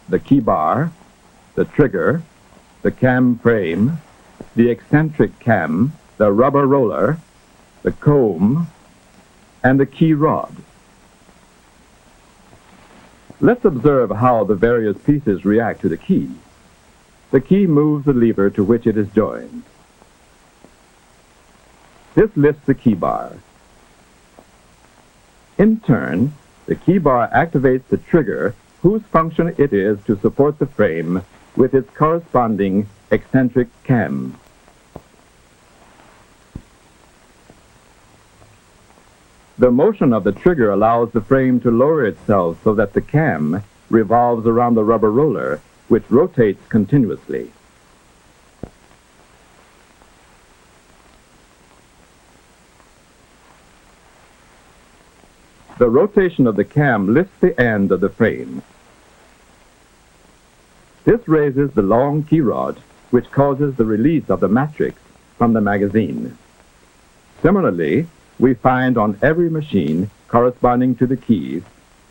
the key bar, the trigger, the cam frame, the eccentric cam, the rubber roller, the comb, and the key rod. Let's observe how the various pieces react to the key. The key moves the lever to which it is joined. This lifts the key bar. In turn, the key bar activates the trigger, whose function it is to support the frame with its corresponding eccentric cam. The motion of the trigger allows the frame to lower itself so that the cam revolves around the rubber roller, which rotates continuously. The rotation of the cam lifts the end of the frame. This raises the long key rod, which causes the release of the matrix from the magazine. Similarly, we find on every machine corresponding to the keys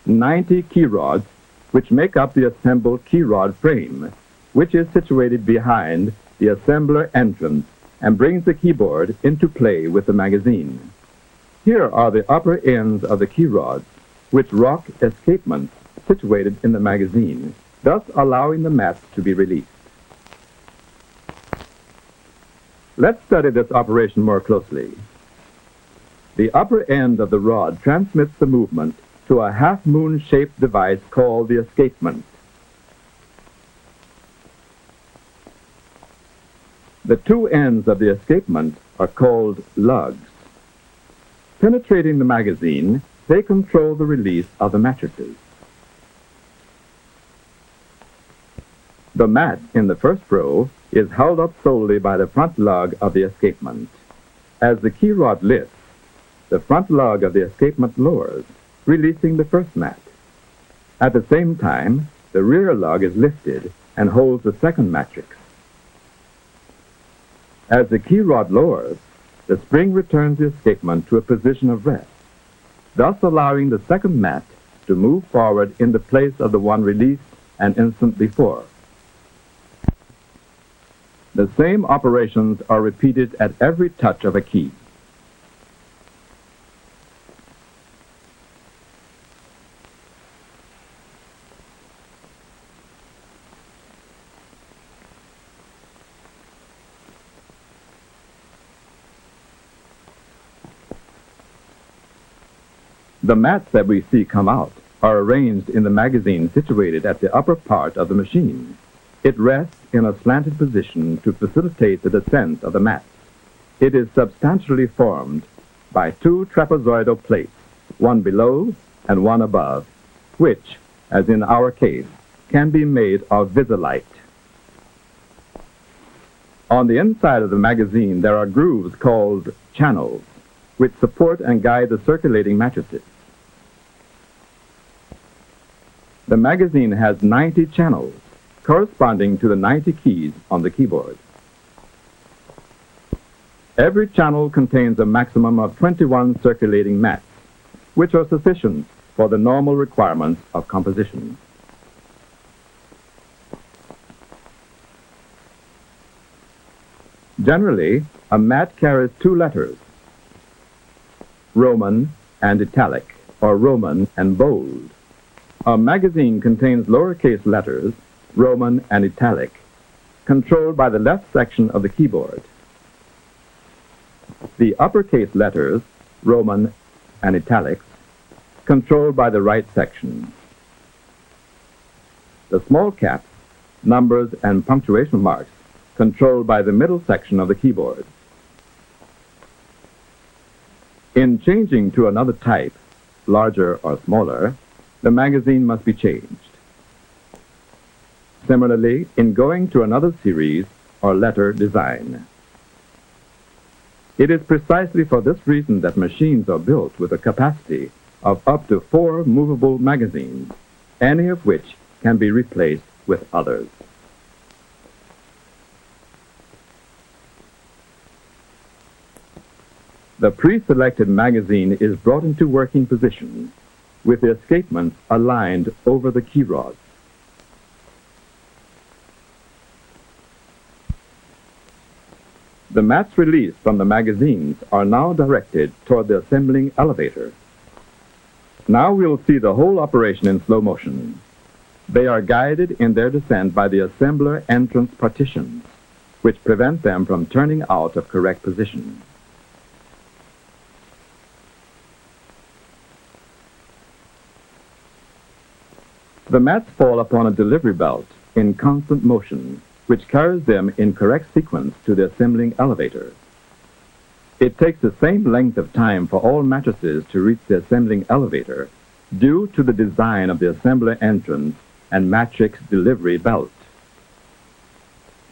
90 key rods, which make up the assembled key rod frame, which is situated behind the assembler entrance and brings the keyboard into play with the magazine. Here are the upper ends of the key rods, which rock escapements situated in the magazine, thus allowing the mats to be released. Let's study this operation more closely. The upper end of the rod transmits the movement to a half-moon-shaped device called the escapement. The two ends of the escapement are called lugs. Penetrating the magazine, they control the release of the matrices. The mat in the first row is held up solely by the front lug of the escapement. As the key rod lifts, the front lug of the escapement lowers, releasing the first mat. At the same time, the rear lug is lifted and holds the second matrix. As the key rod lowers, the spring returns the escapement to a position of rest, thus allowing the second mat to move forward in the place of the one released an instant before. The same operations are repeated at every touch of a key. The mats that we see come out are arranged in the magazine situated at the upper part of the machine. It rests in a slanted position to facilitate the descent of the mats. It is substantially formed by two trapezoidal plates, one below and one above, which, as in our case, can be made of visilite. On the inside of the magazine there are grooves called channels, which support and guide the circulating matrices. The magazine has 90 channels, corresponding to the 90 keys on the keyboard. Every channel contains a maximum of 21 circulating mats, which are sufficient for the normal requirements of composition. Generally, a mat carries two letters, Roman and italic, or Roman and bold. A magazine contains lowercase letters, Roman and italic, controlled by the left section of the keyboard. The uppercase letters, Roman and italics, controlled by the right section. The small caps, numbers, and punctuation marks, controlled by the middle section of the keyboard. In changing to another type, larger or smaller, the magazine must be changed. Similarly, in going to another series or letter design. It is precisely for this reason that machines are built with a capacity of up to 4 movable magazines, any of which can be replaced with others. The pre-selected magazine is brought into working position with the escapements aligned over the key rods. The mats released from the magazines are now directed toward the assembling elevator. Now we'll see the whole operation in slow motion. They are guided in their descent by the assembler entrance partitions, which prevent them from turning out of correct position. The mats fall upon a delivery belt in constant motion, which carries them in correct sequence to the assembling elevator. It takes the same length of time for all matrices to reach the assembling elevator due to the design of the assembler entrance and matrix delivery belt.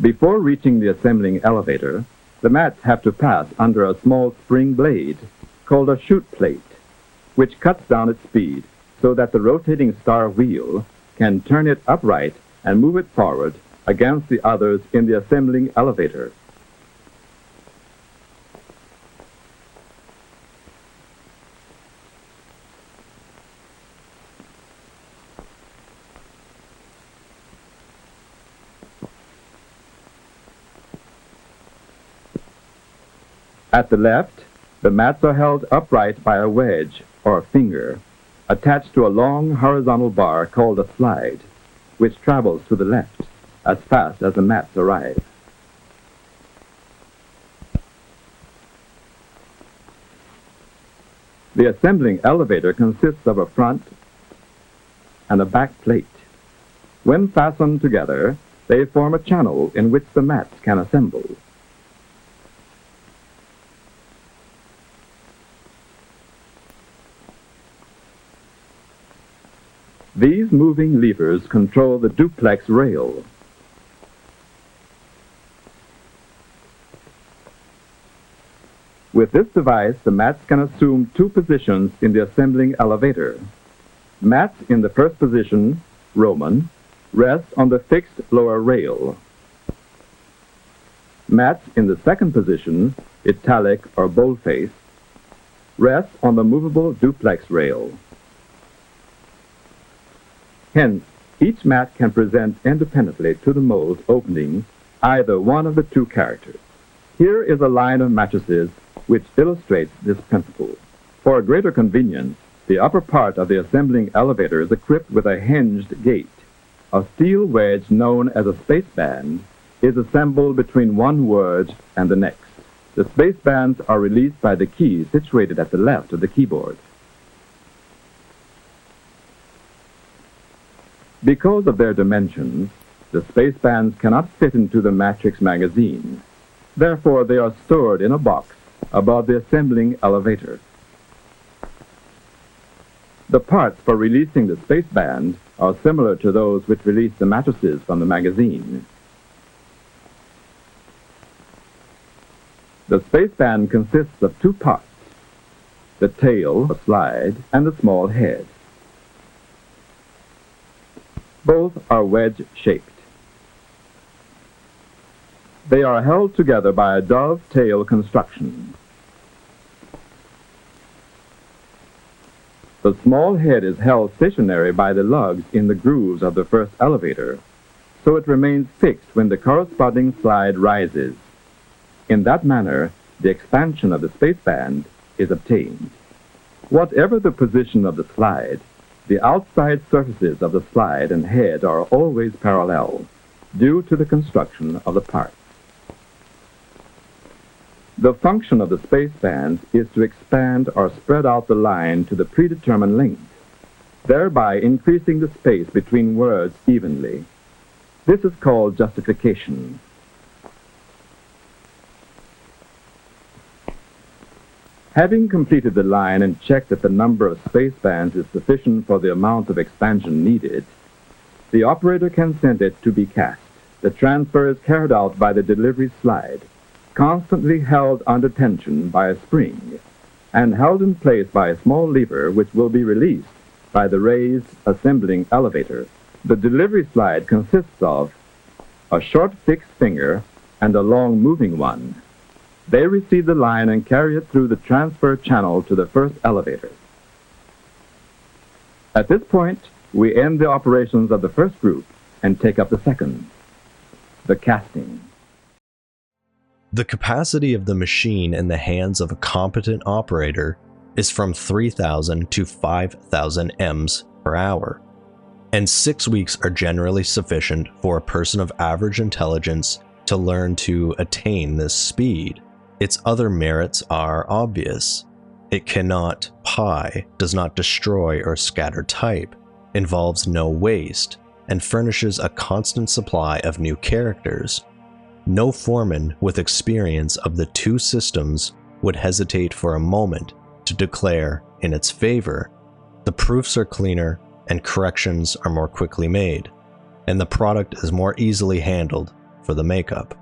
Before reaching the assembling elevator, the mats have to pass under a small spring blade called a chute plate, which cuts down its speed so that the rotating star wheel can turn it upright and move it forward against the others in the assembling elevator. At the left, the mats are held upright by a wedge or finger attached to a long horizontal bar called a slide, which travels to the left as fast as the mats arrive. The assembling elevator consists of a front and a back plate. When fastened together, they form a channel in which the mats can assemble. These moving levers control the duplex rail. With this device, the mats can assume 2 positions in the assembling elevator. Mats in the first position, Roman, rests on the fixed lower rail. Mats in the second position, italic or boldface, rests on the movable duplex rail. Hence, each mat can present independently to the mold's opening either one of the two characters. Here is a line of mattresses which illustrates this principle. For greater convenience, the upper part of the assembling elevator is equipped with a hinged gate. A steel wedge known as a spaceband is assembled between one wedge and the next. The spacebands are released by the keys situated at the left of the keyboard. Because of their dimensions, the spacebands cannot fit into the matrix magazine. Therefore, they are stored in a box above the assembling elevator. The parts for releasing the spaceband are similar to those which release the mattresses from the magazine. The spaceband consists of two parts, the tail, a slide, and the small head. Both are wedge-shaped. They are held together by a dovetail construction. The small head is held stationary by the lugs in the grooves of the first elevator, so it remains fixed when the corresponding slide rises. In that manner, the expansion of the spaceband is obtained. Whatever the position of the slide, the outside surfaces of the slide and head are always parallel, due to the construction of the parts. The function of the spaceband is to expand or spread out the line to the predetermined length, thereby increasing the space between words evenly. This is called justification. Having completed the line and checked that the number of spacebands is sufficient for the amount of expansion needed, the operator can send it to be cast. The transfer is carried out by the delivery slide, constantly held under tension by a spring, and held in place by a small lever which will be released by the raised assembling elevator. The delivery slide consists of a short fixed finger and a long moving one. They receive the line and carry it through the transfer channel to the first elevator. At this point, we end the operations of the first group and take up the second, the casting. The capacity of the machine in the hands of a competent operator is from 3,000 to 5,000 Ms per hour, and 6 weeks are generally sufficient for a person of average intelligence to learn to attain this speed. Its other merits are obvious. It cannot pie, does not destroy or scatter type, involves no waste, and furnishes a constant supply of new characters. No foreman with experience of the two systems would hesitate for a moment to declare in its favor. The proofs are cleaner and corrections are more quickly made, and the product is more easily handled for the makeup.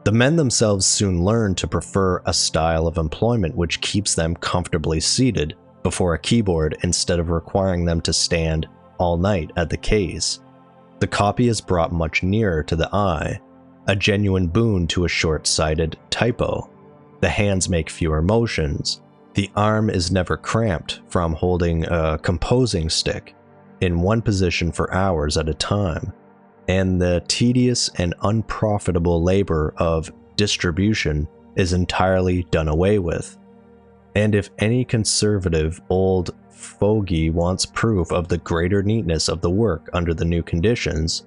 The men themselves soon learn to prefer a style of employment which keeps them comfortably seated before a keyboard instead of requiring them to stand all night at the case. The copy is brought much nearer to the eye, a genuine boon to a short-sighted typo. The hands make fewer motions. The arm is never cramped from holding a composing stick in one position for hours at a time, and the tedious and unprofitable labor of distribution is entirely done away with. And if any conservative old fogey wants proof of the greater neatness of the work under the new conditions,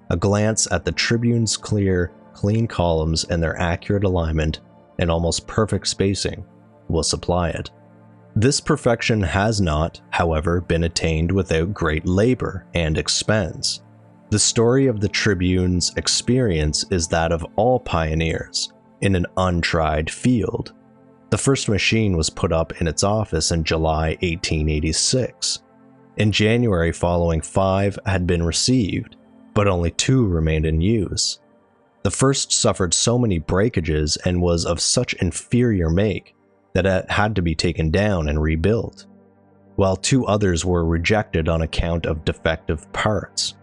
a glance at the Tribune's clear, clean columns and their accurate alignment and almost perfect spacing will supply it. This perfection has not, however, been attained without great labor and expense. The story of the Tribune's experience is that of all pioneers in an untried field. The first machine was put up in its office in July 1886. In January following, 5 had been received, but only 2 remained in use. The first suffered so many breakages and was of such inferior make that it had to be taken down and rebuilt, while 2 others were rejected on account of defective parts.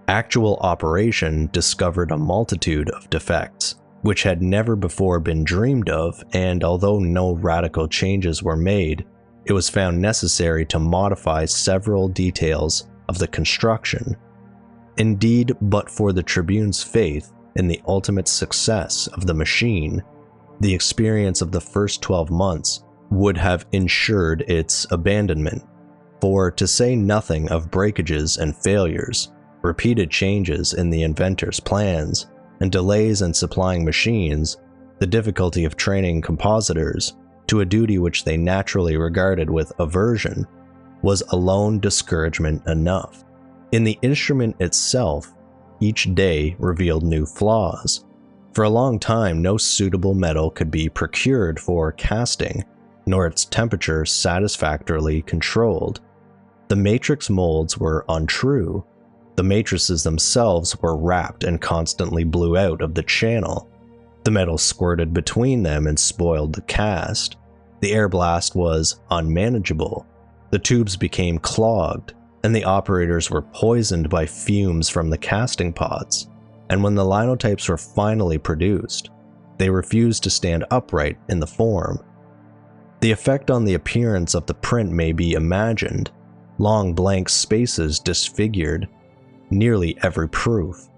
Actual operation discovered a multitude of defects, which had never before been dreamed of, and although no radical changes were made, it was found necessary to modify several details of the construction. Indeed, but for the Tribune's faith in the ultimate success of the machine, the experience of the first 12 months would have ensured its abandonment. For, to say nothing of breakages and failures, repeated changes in the inventor's plans, and delays in supplying machines, the difficulty of training compositors to a duty which they naturally regarded with aversion, was alone discouragement enough. In the instrument itself, each day revealed new flaws. For a long time, no suitable metal could be procured for casting, nor its temperature satisfactorily controlled. The matrix molds were untrue. The matrices themselves were wrapped and constantly blew out of the channel. The metal squirted between them and spoiled the cast. The air blast was unmanageable. The tubes became clogged, and the operators were poisoned by fumes from the casting pots. And when the linotypes were finally produced, they refused to stand upright in the form. The effect on the appearance of the print may be imagined. Long blank spaces disfigured nearly every proof.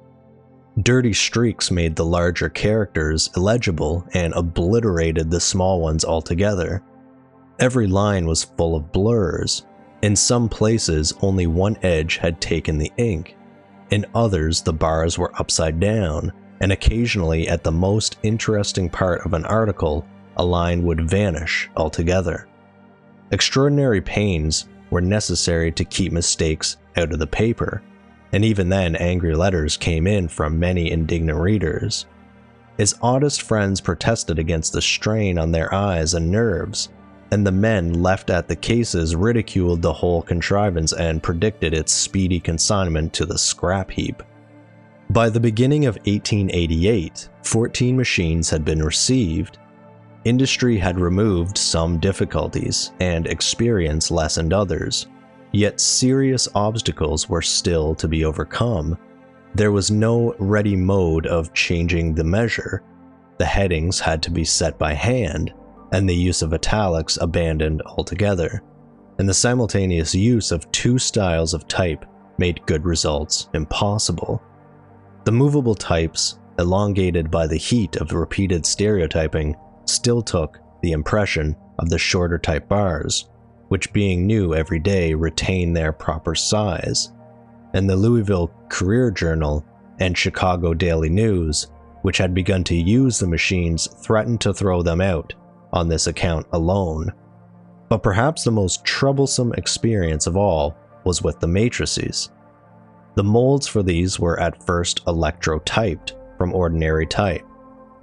Dirty streaks made the larger characters illegible and obliterated the small ones altogether. Every line was full of blurs. In some places, only one edge had taken the ink. In others, the bars were upside down, and occasionally at the most interesting part of an article, a line would vanish altogether. Extraordinary pains were necessary to keep mistakes out of the paper, and even then angry letters came in from many indignant readers. His oddest friends protested against the strain on their eyes and nerves, and the men left at the cases ridiculed the whole contrivance and predicted its speedy consignment to the scrap heap. By the beginning of 1888, 14 machines had been received. Industry had removed some difficulties, and experience lessened others. Yet serious obstacles were still to be overcome. There was no ready mode of changing the measure. The headings had to be set by hand, and the use of italics abandoned altogether. And the simultaneous use of two styles of type made good results impossible. The movable types, elongated by the heat of repeated stereotyping, still took the impression of the shorter type bars, which being new every day retain their proper size, and the Louisville Courier Journal and Chicago Daily News, which had begun to use the machines, threatened to throw them out on this account alone. But perhaps the most troublesome experience of all was with the matrices. The molds for these were at first electrotyped from ordinary type,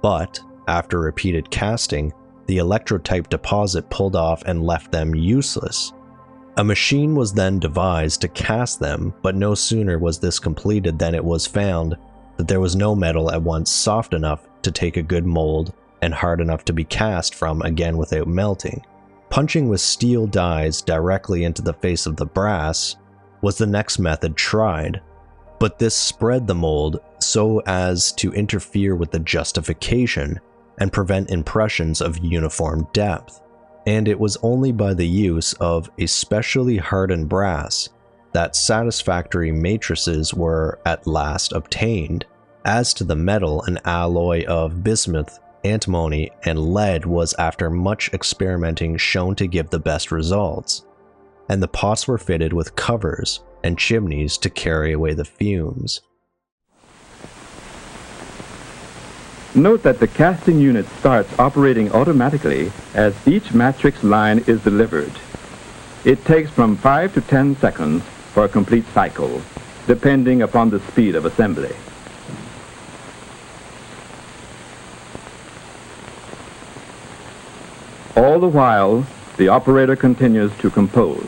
but after repeated casting, the electrotype deposit pulled off and left them useless. A machine was then devised to cast them, but no sooner was this completed than it was found that there was no metal at once soft enough to take a good mold and hard enough to be cast from again without melting. Punching with steel dies directly into the face of the brass was the next method tried, but this spread the mold so as to interfere with the justification and prevent impressions of uniform depth, and it was only by the use of a specially hardened brass that satisfactory matrices were at last obtained. As to the metal, an alloy of bismuth, antimony, and lead was after much experimenting shown to give the best results, and the pots were fitted with covers and chimneys to carry away the fumes. Note that the casting unit starts operating automatically as each matrix line is delivered. It takes from 5 to 10 seconds for a complete cycle, depending upon the speed of assembly. All the while, the operator continues to compose.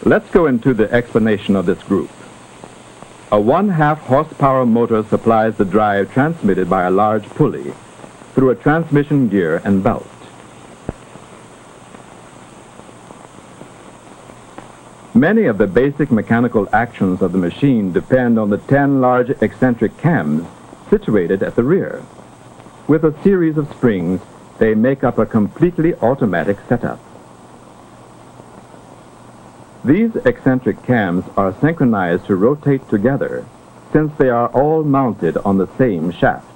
Let's go into the explanation of this group. A 1/2 horsepower motor supplies the drive transmitted by a large pulley through a transmission gear and belt. Many of the basic mechanical actions of the machine depend on the 10 large eccentric cams situated at the rear. With a series of springs, they make up a completely automatic setup. These eccentric cams are synchronized to rotate together, since they are all mounted on the same shaft.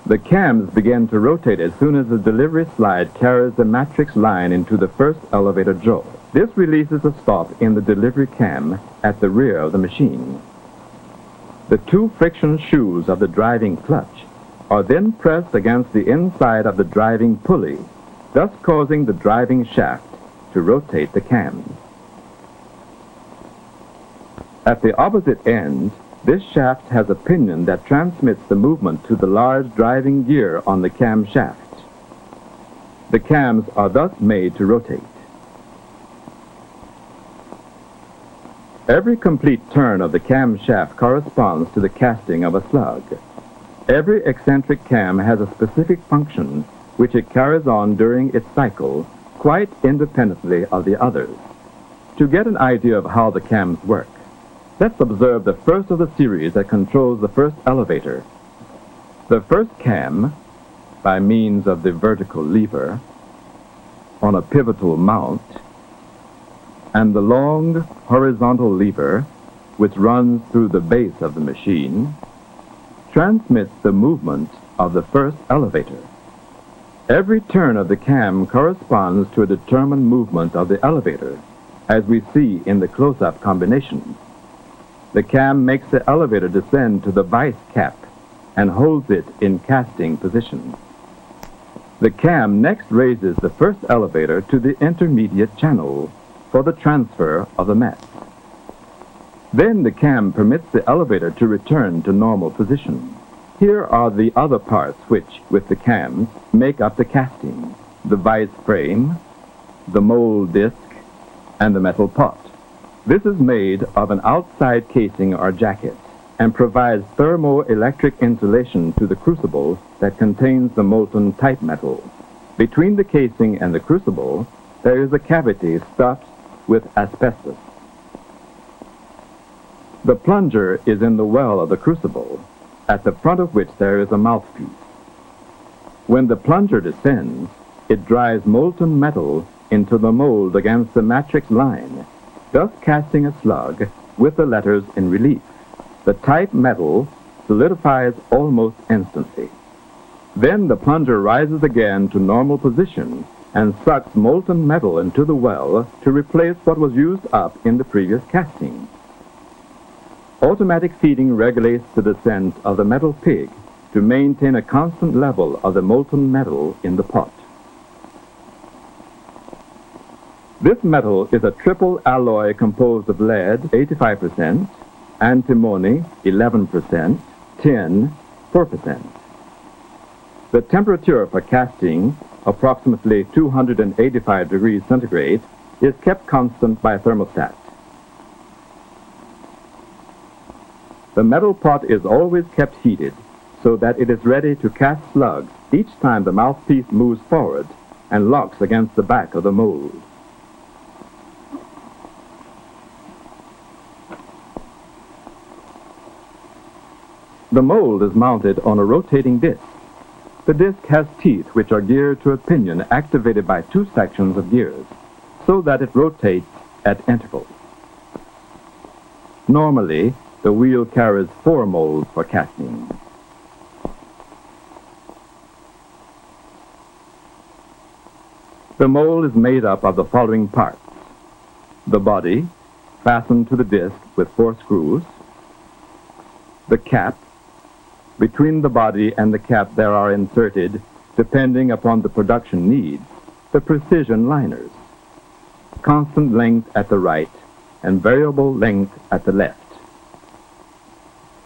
The cams begin to rotate as soon as the delivery slide carries the matrix line into the first elevator jaw. This releases a stop in the delivery cam at the rear of the machine. The two friction shoes of the driving clutch are then pressed against the inside of the driving pulley, thus causing the driving shaft to rotate the cams. At the opposite end, this shaft has a pinion that transmits the movement to the large driving gear on the cam shaft. The cams are thus made to rotate. Every complete turn of the cam shaft corresponds to the casting of a slug. Every eccentric cam has a specific function which it carries on during its cycle, quite independently of the others. To get an idea of how the cams work, let's observe the first of the series that controls the first elevator. The first cam, by means of the vertical lever, on a pivotal mount, and the long horizontal lever, which runs through the base of the machine, transmits the movement of the first elevator. Every turn of the cam corresponds to a determined movement of the elevator, as we see in the close-up combination. The cam makes the elevator descend to the vice cap and holds it in casting position. The cam next raises the first elevator to the intermediate channel for the transfer of the mess. Then the cam permits the elevator to return to normal position. Here are the other parts which, with the cams, make up the casting: the vice frame, the mold disc, and the metal pot. This is made of an outside casing or jacket and provides thermoelectric insulation to the crucible that contains the molten type metal. Between the casing and the crucible, there is a cavity stuffed with asbestos. The plunger is in the well of the crucible, at the front of which there is a mouthpiece. When the plunger descends, it drives molten metal into the mold against the matrix line, thus casting a slug with the letters in relief. The type metal solidifies almost instantly. Then the plunger rises again to normal position and sucks molten metal into the well to replace what was used up in the previous casting. Automatic feeding regulates the descent of the metal pig to maintain a constant level of the molten metal in the pot. This metal is a triple alloy composed of lead, 85%, antimony, 11%, tin, 4%. The temperature for casting, approximately 285 degrees centigrade, is kept constant by a thermostat. The metal pot is always kept heated so that it is ready to cast slugs each time the mouthpiece moves forward and locks against the back of the mold. The mold is mounted on a rotating disc. The disc has teeth which are geared to a pinion activated by two sections of gears, so that it rotates at intervals. Normally, the wheel carries 4 molds for casting. The mold is made up of the following parts: the body, fastened to the disc with 4 screws, the cap. Between the body and the cap there are inserted, depending upon the production needs, the precision liners, constant length at the right and variable length at the left.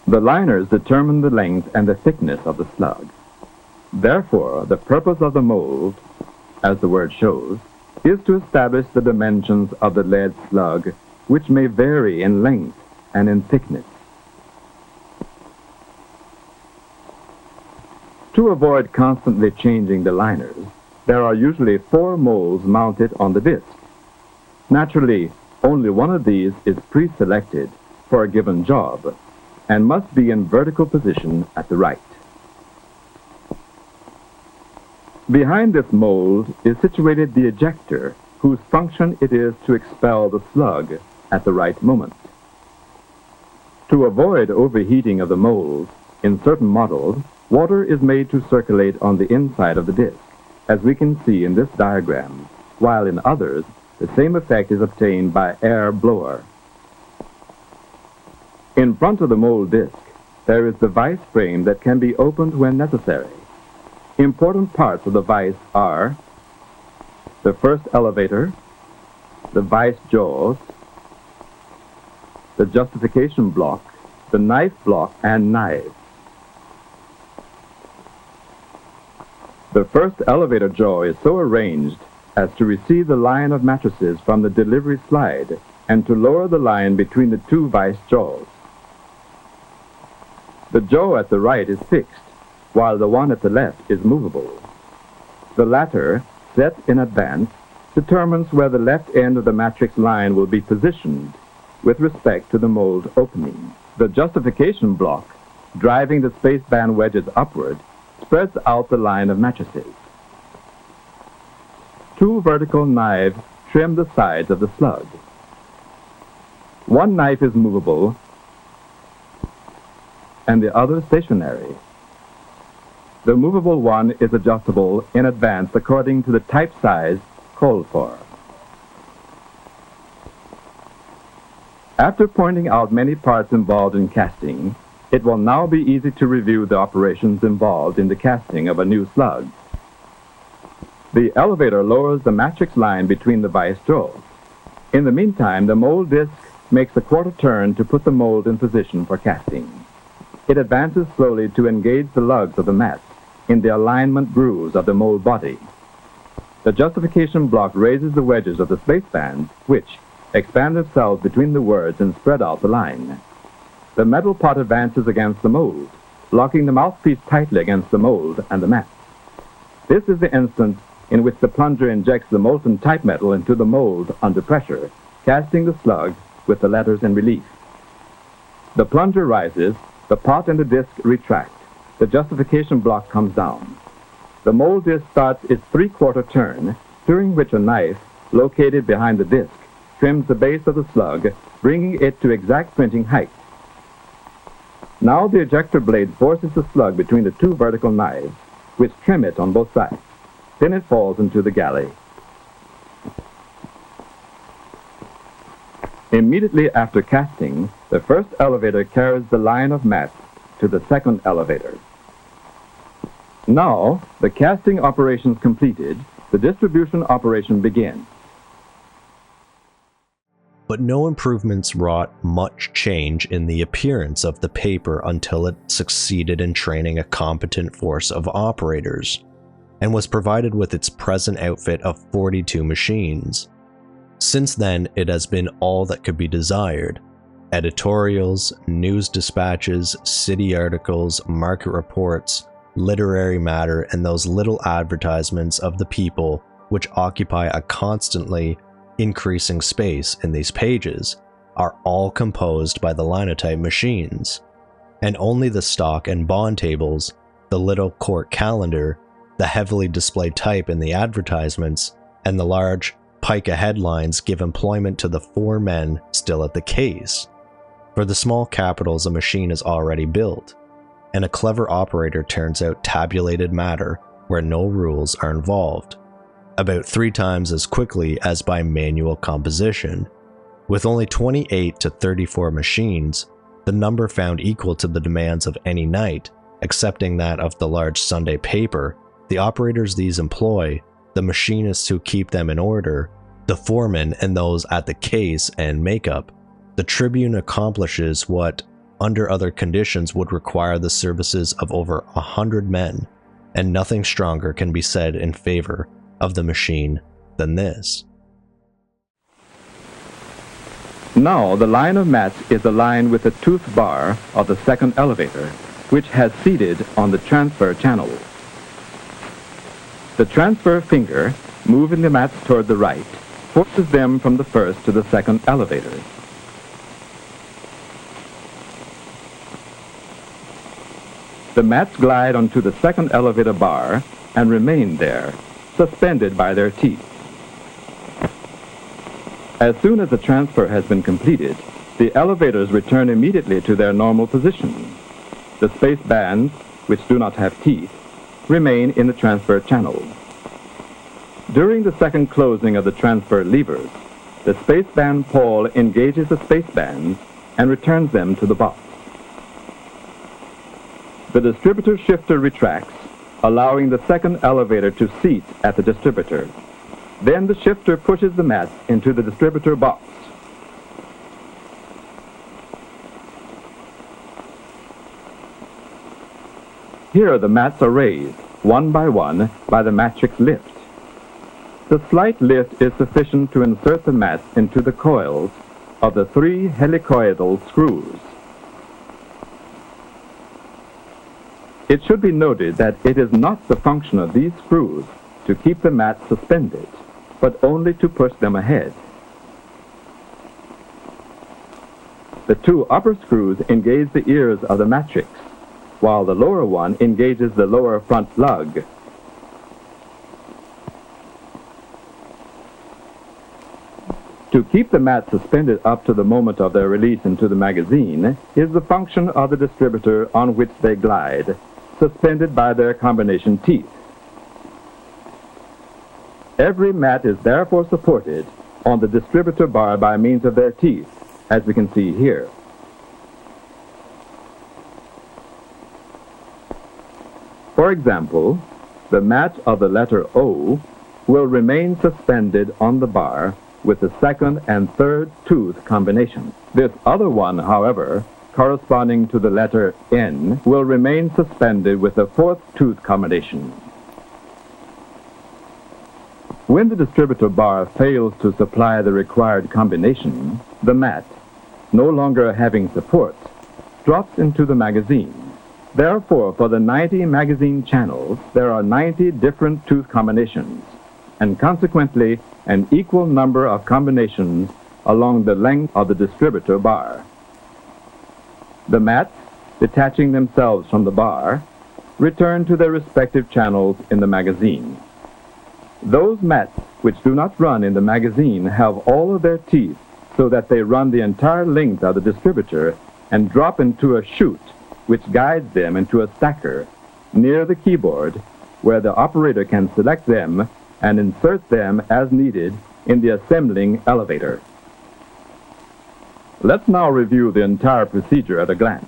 The liners determine the length and the thickness of the slug. Therefore, the purpose of the mold, as the word shows, is to establish the dimensions of the lead slug, which may vary in length and in thickness. To avoid constantly changing the liners, there are usually 4 molds mounted on the disc. Naturally, Only one of these is pre-selected for a given job and must be in vertical position at the right. Behind this mold is situated the ejector, whose function it is to expel the slug at the right moment. To avoid overheating of the mold, in certain models, water is made to circulate on the inside of the disc, as we can see in this diagram, while in others, the same effect is obtained by air blower. In front of the mold disc, there is the vise frame that can be opened when necessary. Important parts of the vise are the first elevator, the vise jaws, the justification block, the knife block, and knives. The first elevator jaw is so arranged as to receive the line of mattresses from the delivery slide and to lower the line between the two vise jaws. The jaw at the right is fixed, while the one at the left is movable. The latter, set in advance, determines where the left end of the matrix line will be positioned with respect to the mold opening. The justification block, driving the spaceband wedges upward, spreads out the line of matrices. Two vertical knives trim the sides of the slug. One knife is movable and the other stationary. The movable one is adjustable in advance according to the type size called for. After pointing out many parts involved in casting, it will now be easy to review the operations involved in the casting of a new slug. The elevator lowers the matrix line between the vise jaws. In the meantime, the mold disc makes a quarter turn to put the mold in position for casting. It advances slowly to engage the lugs of the mats in the alignment grooves of the mold body. The justification block raises the wedges of the spacebands, which expand themselves between the words and spread out the line. The metal pot advances against the mold, locking the mouthpiece tightly against the mold and the mats. This is the instant in which the plunger injects the molten type metal into the mold under pressure, casting the slug with the letters in relief. The plunger rises, the pot and the disc retract. The justification block comes down. The mold disc starts its three-quarter turn, during which a knife, located behind the disc, trims the base of the slug, bringing it to exact printing height. Now the ejector blade forces the slug between the two vertical knives, which trim it on both sides. Then it falls into the galley. Immediately after casting, the first elevator carries the line of mats to the second elevator. Now, the casting operations completed, the distribution operation begins. But no improvements wrought much change in the appearance of the paper until it succeeded in training a competent force of operators, and was provided with its present outfit of 42 machines. Since then, it has been all that could be desired. Editorials, news dispatches, city articles, market reports, literary matter, and those little advertisements of the people which occupy a constantly increasing space in these pages are all composed by the Linotype machines, and only the stock and bond tables, the little court calendar, the heavily displayed type in the advertisements, and the large pica headlines give employment to the 4 men still at the case. For the small capitals, a machine is already built, and a clever operator turns out tabulated matter where no rules are involved, about 3 times as quickly as by manual composition. With only 28 to 34 machines, the number found equal to the demands of any night, excepting that of the large Sunday paper, the operators these employ, the machinists who keep them in order, the foremen and those at the case and makeup. The Tribune accomplishes what, under other conditions, would require the services of over 100 men, and nothing stronger can be said in favor of the machine than this. Now the line of mats is aligned with the tooth bar of the second elevator, which has seated on the transfer channel. The transfer finger, moving the mats toward the right, forces them from the first to the second elevator. The mats glide onto the second elevator bar and remain there, suspended by their teeth. As soon as the transfer has been completed, the elevators return immediately to their normal position. The space bands, which do not have teeth, remain in the transfer channel. During the second closing of the transfer levers, the spaceband pawl engages the spacebands and returns them to the box. The distributor shifter retracts, allowing the second elevator to seat at the distributor. Then the shifter pushes the mats into the distributor box. Here the mats are raised, one by the matrix lift. The slight lift is sufficient to insert the mats into the coils of the 3 helicoidal screws. It should be noted that it is not the function of these screws to keep the mats suspended, but only to push them ahead. The 2 upper screws engage the ears of the matrix, while the lower one engages the lower front lug. To keep the mats suspended up to the moment of their release into the magazine is the function of the distributor on which they glide, suspended by their combination teeth. Every mat is therefore supported on the distributor bar by means of their teeth, as we can see here. For example, the mat of the letter O will remain suspended on the bar with the second and third tooth combination. This other one, however, corresponding to the letter N, will remain suspended with the fourth tooth combination. When the distributor bar fails to supply the required combination, the mat, no longer having support, drops into the magazine. Therefore, for the 90 magazine channels, there are 90 different tooth combinations, and consequently, an equal number of combinations along the length of the distributor bar. The mats, detaching themselves from the bar, return to their respective channels in the magazine. Those mats which do not run in the magazine have all of their teeth so that they run the entire length of the distributor and drop into a chute which guides them into a stacker near the keyboard where the operator can select them and insert them as needed in the assembling elevator. Let's now review the entire procedure at a glance.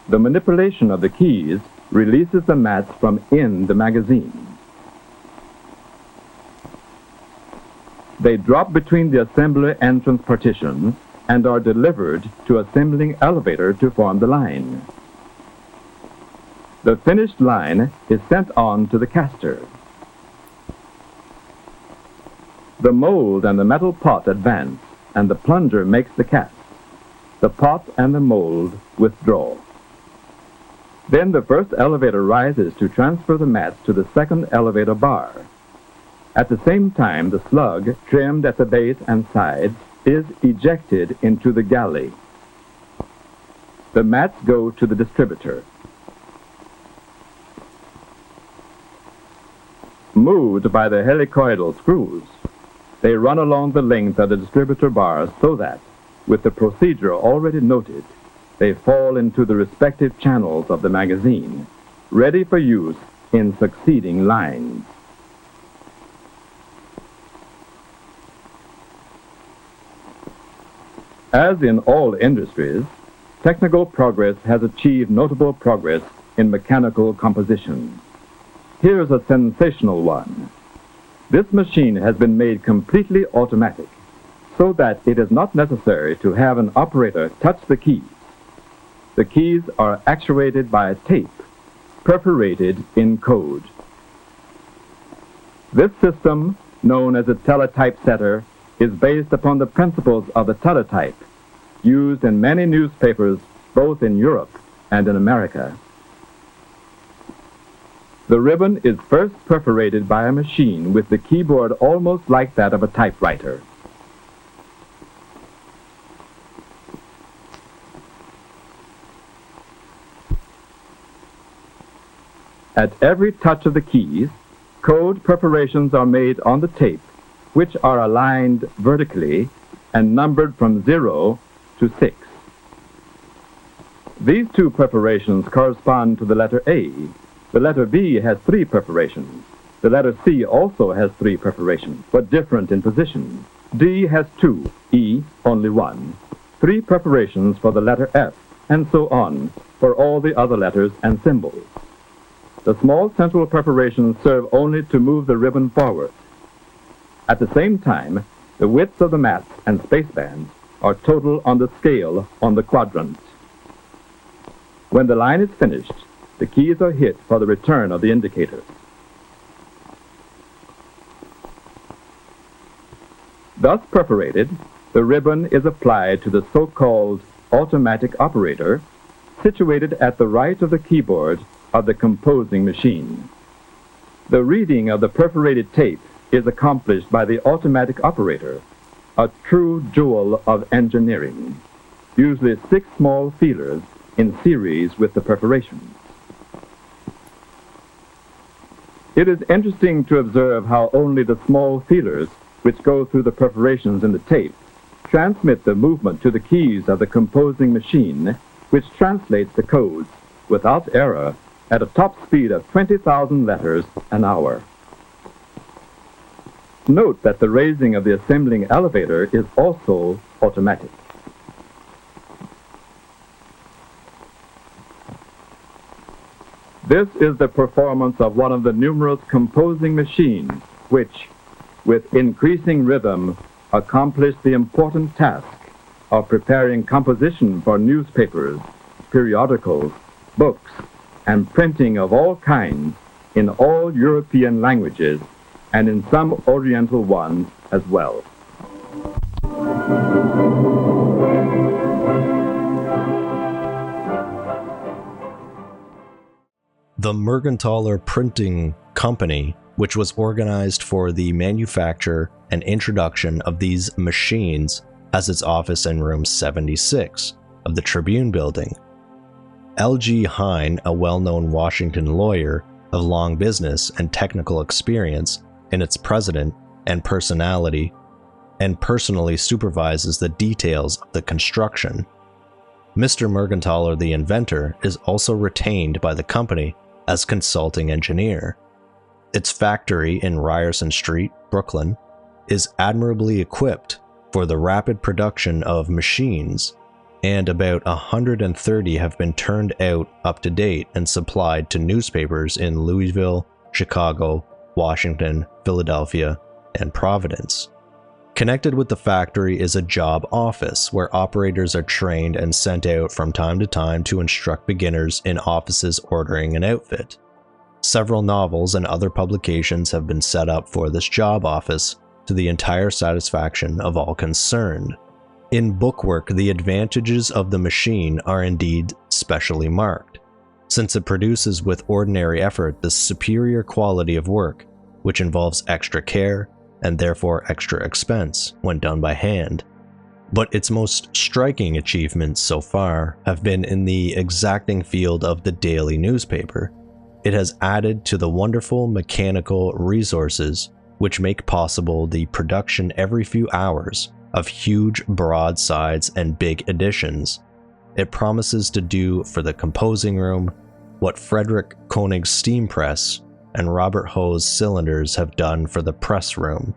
The manipulation of the keys releases the mats from in the magazine. They drop between the assembly entrance partitions and are delivered to assembling elevator to form the line. The finished line is sent on to the caster. The mold and the metal pot advance, and the plunger makes the cast. The pot and the mold withdraw. Then the first elevator rises to transfer the mats to the second elevator bar. At the same time, the slug, trimmed at the base and sides, is ejected into the galley. The mats go to the distributor. Moved by the helicoidal screws, they run along the length of the distributor bars so that, with the procedure already noted, they fall into the respective channels of the magazine, ready for use in succeeding lines. As in all industries, technical progress has achieved notable progress in mechanical composition. Here's a sensational one. This machine has been made completely automatic, so that it is not necessary to have an operator touch the keys. The keys are actuated by a tape, perforated in code. This system, known as a teletype setter, is based upon the principles of the teletype, used in many newspapers both in Europe and in America. The ribbon is first perforated by a machine with the keyboard almost like that of a typewriter. At every touch of the keys, code perforations are made on the tape, which are aligned vertically and numbered from 0 to 6. These two perforations correspond to the letter A. The letter B has 3 perforations. The letter C also has 3 perforations, but different in position. D has 2, E only 1. 3 perforations for the letter F, and so on, for all the other letters and symbols. The small central perforations serve only to move the ribbon forward. At the same time, the widths of the mats and spacebands are total on the scale on the quadrant. When the line is finished, the keys are hit for the return of the indicators. Thus perforated, the ribbon is applied to the so-called automatic operator situated at the right of the keyboard of the composing machine. The reading of the perforated tape is accomplished by the automatic operator, a true jewel of engineering, usually 6 small feelers in series with the perforations. It is interesting to observe how only the small feelers, which go through the perforations in the tape, transmit the movement to the keys of the composing machine, which translates the codes, without error, at a top speed of 20,000 letters an hour. Note that the raising of the assembling elevator is also automatic. This is the performance of one of the numerous composing machines which, with increasing rhythm, accomplish the important task of preparing composition for newspapers, periodicals, books, and printing of all kinds in all European languages and in some Oriental ones as well. The Mergenthaler Printing Company, which was organized for the manufacture and introduction of these machines, has its office in room 76 of the Tribune building. L.G. Hine, a well-known Washington lawyer of long business and technical experience in its president and personality, and personally supervises the details of the construction. Mr. Mergenthaler, the inventor, is also retained by the company as consulting engineer. Its factory in Ryerson Street, Brooklyn, is admirably equipped for the rapid production of machines, and about 130 have been turned out up to date and supplied to newspapers in Louisville, Chicago, Washington, Philadelphia, and Providence. Connected with the factory is a job office where operators are trained and sent out from time to time to instruct beginners in offices ordering an outfit. Several novels and other publications have been set up for this job office to the entire satisfaction of all concerned. In bookwork, the advantages of the machine are indeed specially marked, since it produces with ordinary effort the superior quality of work, which involves extra care and therefore extra expense when done by hand. But its most striking achievements so far have been in the exacting field of the daily newspaper. It has added to the wonderful mechanical resources which make possible the production every few hours of huge broadsides and big editions. It promises to do for the composing room what Frederick Koenig's steam press and Robert Hoe's cylinders have done for the press room,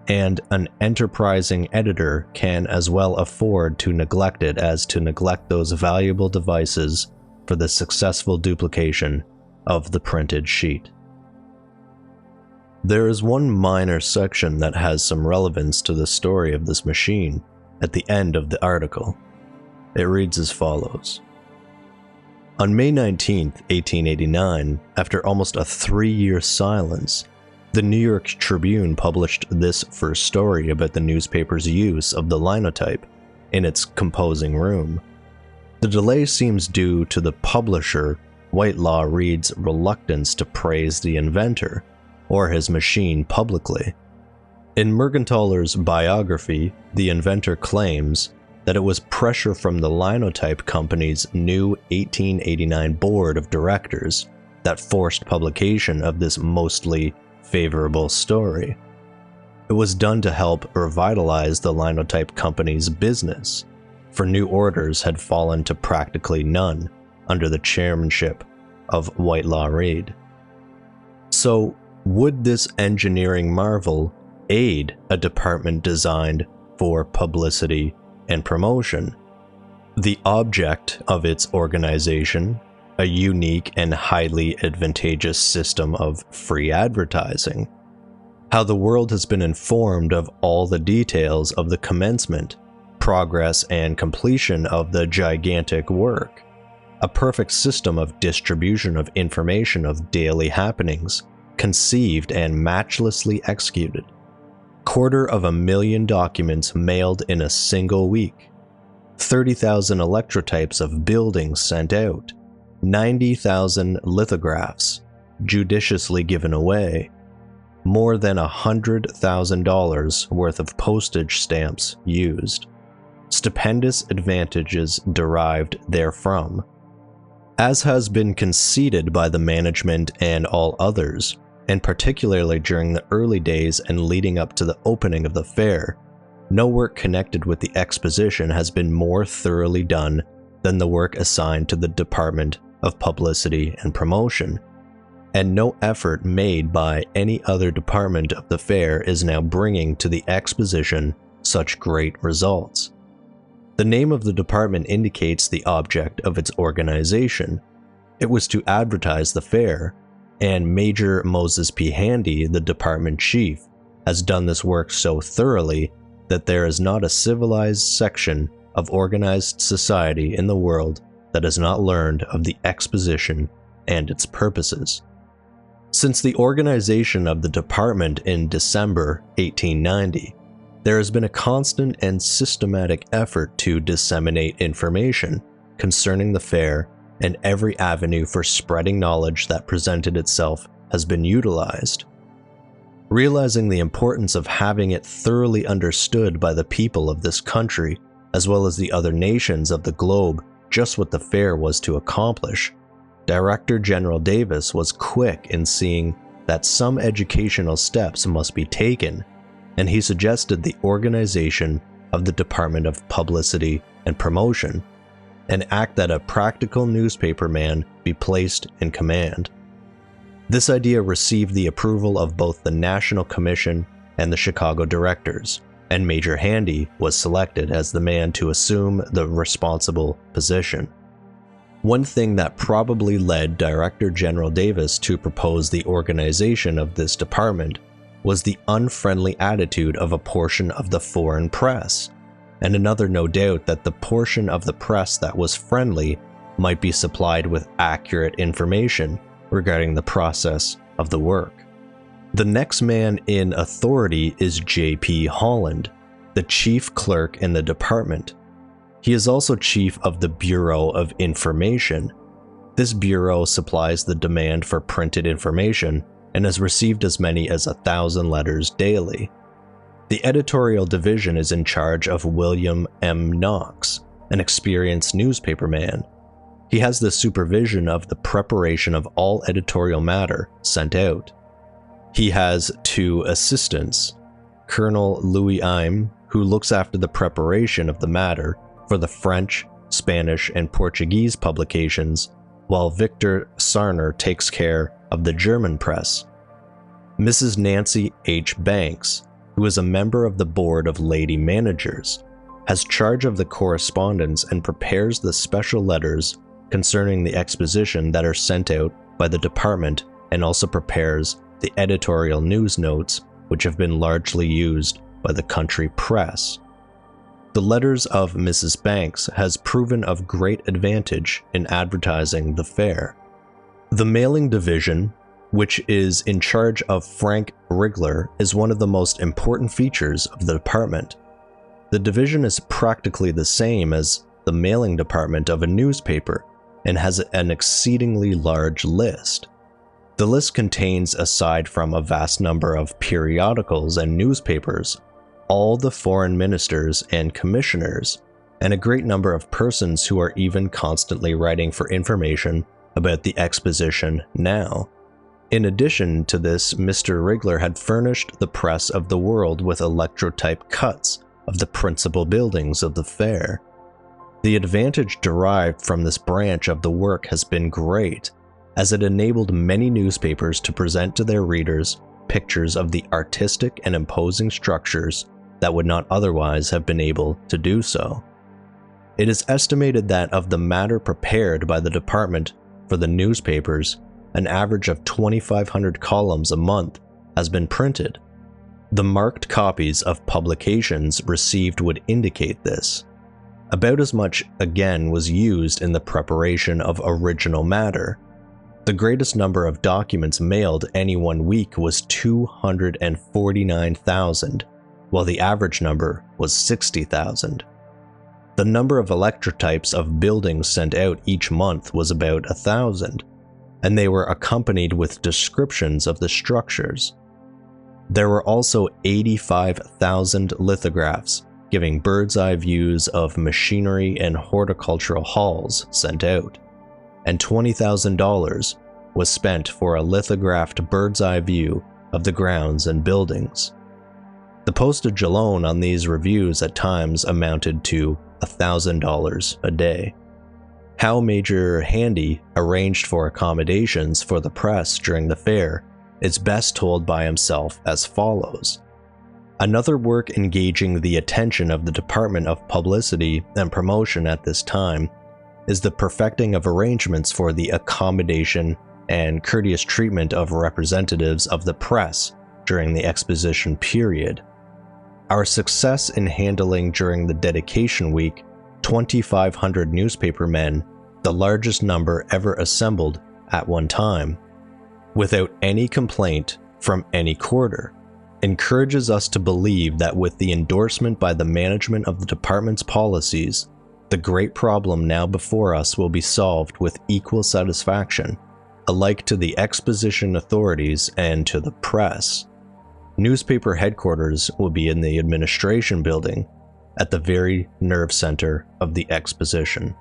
and an enterprising editor can as well afford to neglect it as to neglect those valuable devices for the successful duplication of the printed sheet. There is one minor section that has some relevance to the story of this machine at the end of the article. It reads as follows. On May 19, 1889, after almost a 3-year silence, the New York Tribune published this first story about the newspaper's use of the Linotype in its composing room. The delay seems due to the publisher Whitelaw Reid's reluctance to praise the inventor or his machine publicly. In Mergenthaler's Biography, the inventor claims that it was pressure from the Linotype company's new 1889 board of directors that forced publication of this mostly favorable story. It was done to help revitalize the Linotype company's business, for new orders had fallen to practically none under the chairmanship of Whitelaw Reid. So, would this engineering marvel aid a department designed for publicity and promotion? The object of its organization, a unique and highly advantageous system of free advertising. How the world has been informed of all the details of the commencement, progress, and completion of the gigantic work. A perfect system of distribution of information of daily happenings, conceived and matchlessly executed. 250,000 documents mailed in a single week. 30,000 electrotypes of buildings sent out. 90,000 lithographs judiciously given away. More than $100,000 worth of postage stamps used. Stupendous advantages derived therefrom. As has been conceded by the management and all others, and particularly during the early days and leading up to the opening of the fair, no work connected with the exposition has been more thoroughly done than the work assigned to the Department of Publicity and Promotion, and no effort made by any other department of the fair is now bringing to the exposition such great results. The name of the department indicates the object of its organization. It was to advertise the fair, and Major Moses P. Handy, the department chief, has done this work so thoroughly that there is not a civilized section of organized society in the world that has not learned of the exposition and its purposes. Since the organization of the department in December 1890, there has been a constant and systematic effort to disseminate information concerning the fair, and every avenue for spreading knowledge that presented itself has been utilized. Realizing the importance of having it thoroughly understood by the people of this country, as well as the other nations of the globe, just what the fair was to accomplish, Director General Davis was quick in seeing that some educational steps must be taken, and he suggested the organization of the Department of Publicity and Promotion, an act that a practical newspaperman be placed in command. This idea received the approval of both the National Commission and the Chicago directors, and Major Handy was selected as the man to assume the responsible position. One thing that probably led Director General Davis to propose the organization of this department was the unfriendly attitude of a portion of the foreign press, and another no doubt that the portion of the press that was friendly might be supplied with accurate information regarding the process of the work. The next man in authority is J.P. Holland, the chief clerk in the department. He is also chief of the Bureau of Information. This bureau supplies the demand for printed information and has received as many as 1,000 letters daily. The editorial division is in charge of William M. Knox, an experienced newspaperman. He has the supervision of the preparation of all editorial matter sent out. He has 2 assistants, Colonel Louis Ime, who looks after the preparation of the matter for the French, Spanish, and Portuguese publications, while Victor Sarner takes care of the German press. Mrs. Nancy H. Banks, who is a member of the Board of Lady Managers, has charge of the correspondence and prepares the special letters concerning the exposition that are sent out by the department, and also prepares the editorial news notes, which have been largely used by the country press. The letters of Mrs. Banks has proven of great advantage in advertising the fair. The mailing division, which is in charge of Frank Rigler, is one of the most important features of the department. The division is practically the same as the mailing department of a newspaper, and has an exceedingly large list. The list contains, aside from a vast number of periodicals and newspapers, all the foreign ministers and commissioners, and a great number of persons who are even constantly writing for information about the exposition now. In addition to this, Mr. Wrigler had furnished the press of the world with electrotype cuts of the principal buildings of the fair. The advantage derived from this branch of the work has been great, as it enabled many newspapers to present to their readers pictures of the artistic and imposing structures that would not otherwise have been able to do so. It is estimated that of the matter prepared by the department for the newspapers, an average of 2,500 columns a month has been printed. The marked copies of publications received would indicate this. About as much, again, was used in the preparation of original matter. The greatest number of documents mailed any one week was 249,000, while the average number was 60,000. The number of electrotypes of buildings sent out each month was about 1,000, and they were accompanied with descriptions of the structures. There were also 85,000 lithographs giving bird's-eye views of machinery and horticultural halls sent out, and $20,000 was spent for a lithographed bird's-eye view of the grounds and buildings. The postage alone on these reviews at times amounted to $1,000 a day. How Major Handy arranged for accommodations for the press during the fair is best told by himself as follows. Another work engaging the attention of the Department of Publicity and Promotion at this time is the perfecting of arrangements for the accommodation and courteous treatment of representatives of the press during the exposition period. Our success in handling during the dedication week 2,500 newspaper men, the largest number ever assembled at one time, without any complaint from any quarter, encourages us to believe that with the endorsement by the management of the department's policies, the great problem now before us will be solved with equal satisfaction, alike to the exposition authorities and to the press. Newspaper headquarters will be in the administration building, at the very nerve center of the exposition.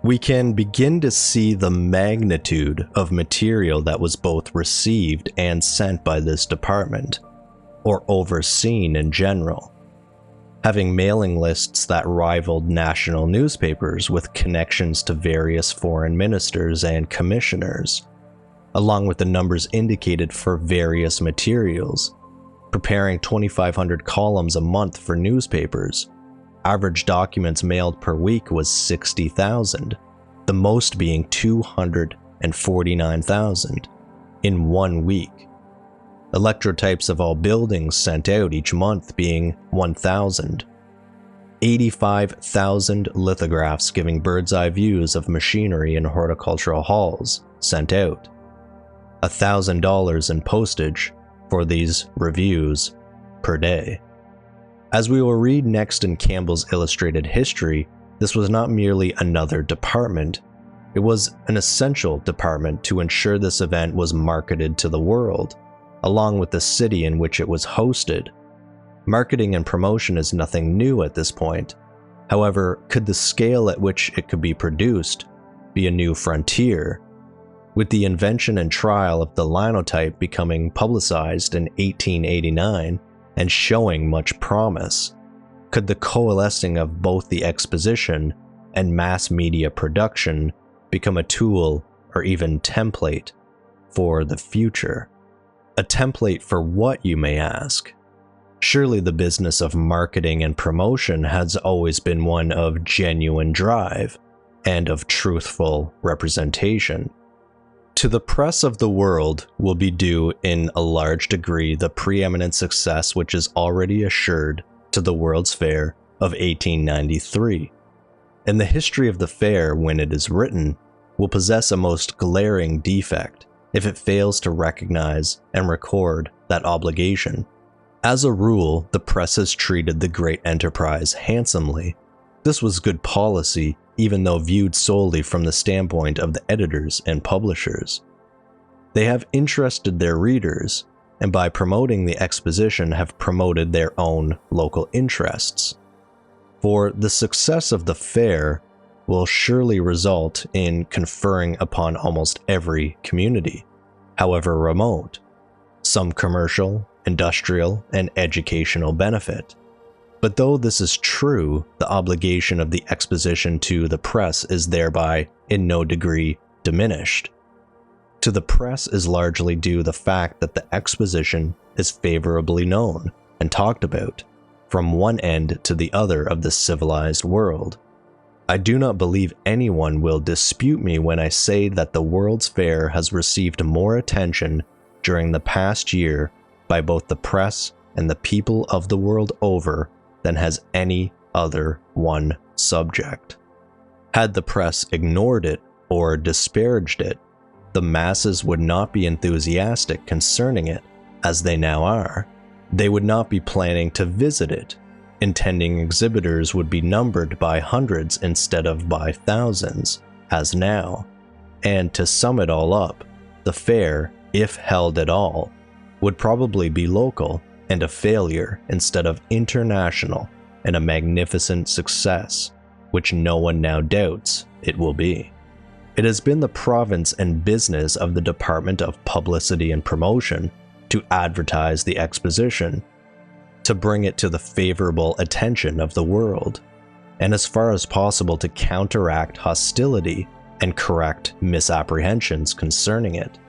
We can begin to see the magnitude of material that was both received and sent by this department, or overseen in general. Having mailing lists that rivaled national newspapers with connections to various foreign ministers and commissioners, along with the numbers indicated for various materials, preparing 2,500 columns a month for newspapers. Average documents mailed per week was 60,000, the most being 249,000 in 1 week. Electrotypes of all buildings sent out each month being 1,000. 85,000 lithographs giving bird's-eye views of machinery and horticultural halls sent out. $1,000 in postage for these reviews per day. As we will read next in Campbell's Illustrated History, this was not merely another department. It was an essential department to ensure this event was marketed to the world, along with the city in which it was hosted. Marketing and promotion is nothing new at this point. However, could the scale at which it could be produced be a new frontier? With the invention and trial of the Linotype becoming publicized in 1889 and showing much promise, could the coalescing of both the exposition and mass media production become a tool or even template for the future? A template for what, you may ask? Surely the business of marketing and promotion has always been one of genuine drive and of truthful representation. To the press of the world will be due in a large degree the preeminent success which is already assured to the World's Fair of 1893. And the history of the fair, when it is written, will possess a most glaring defect if it fails to recognize and record that obligation. As a rule, the press has treated the great enterprise handsomely. This was good policy, even though viewed solely from the standpoint of the editors and publishers. They have interested their readers, and by promoting the exposition have promoted their own local interests. For the success of the fair will surely result in conferring upon almost every community, however remote, some commercial, industrial, and educational benefit. But though this is true, the obligation of the exposition to the press is thereby in no degree diminished. To the press is largely due the fact that the exposition is favorably known and talked about from one end to the other of the civilized world. I do not believe anyone will dispute me when I say that the World's Fair has received more attention during the past year by both the press and the people of the world over than has any other one subject. Had the press ignored it or disparaged it, the masses would not be enthusiastic concerning it, as they now are. They would not be planning to visit it. Intending exhibitors would be numbered by hundreds instead of by thousands, as now. And to sum it all up, the fair, if held at all, would probably be local and a failure instead of international, and a magnificent success, which no one now doubts it will be. It has been the province and business of the Department of Publicity and Promotion to advertise the exposition, to bring it to the favorable attention of the world, and as far as possible to counteract hostility and correct misapprehensions concerning it.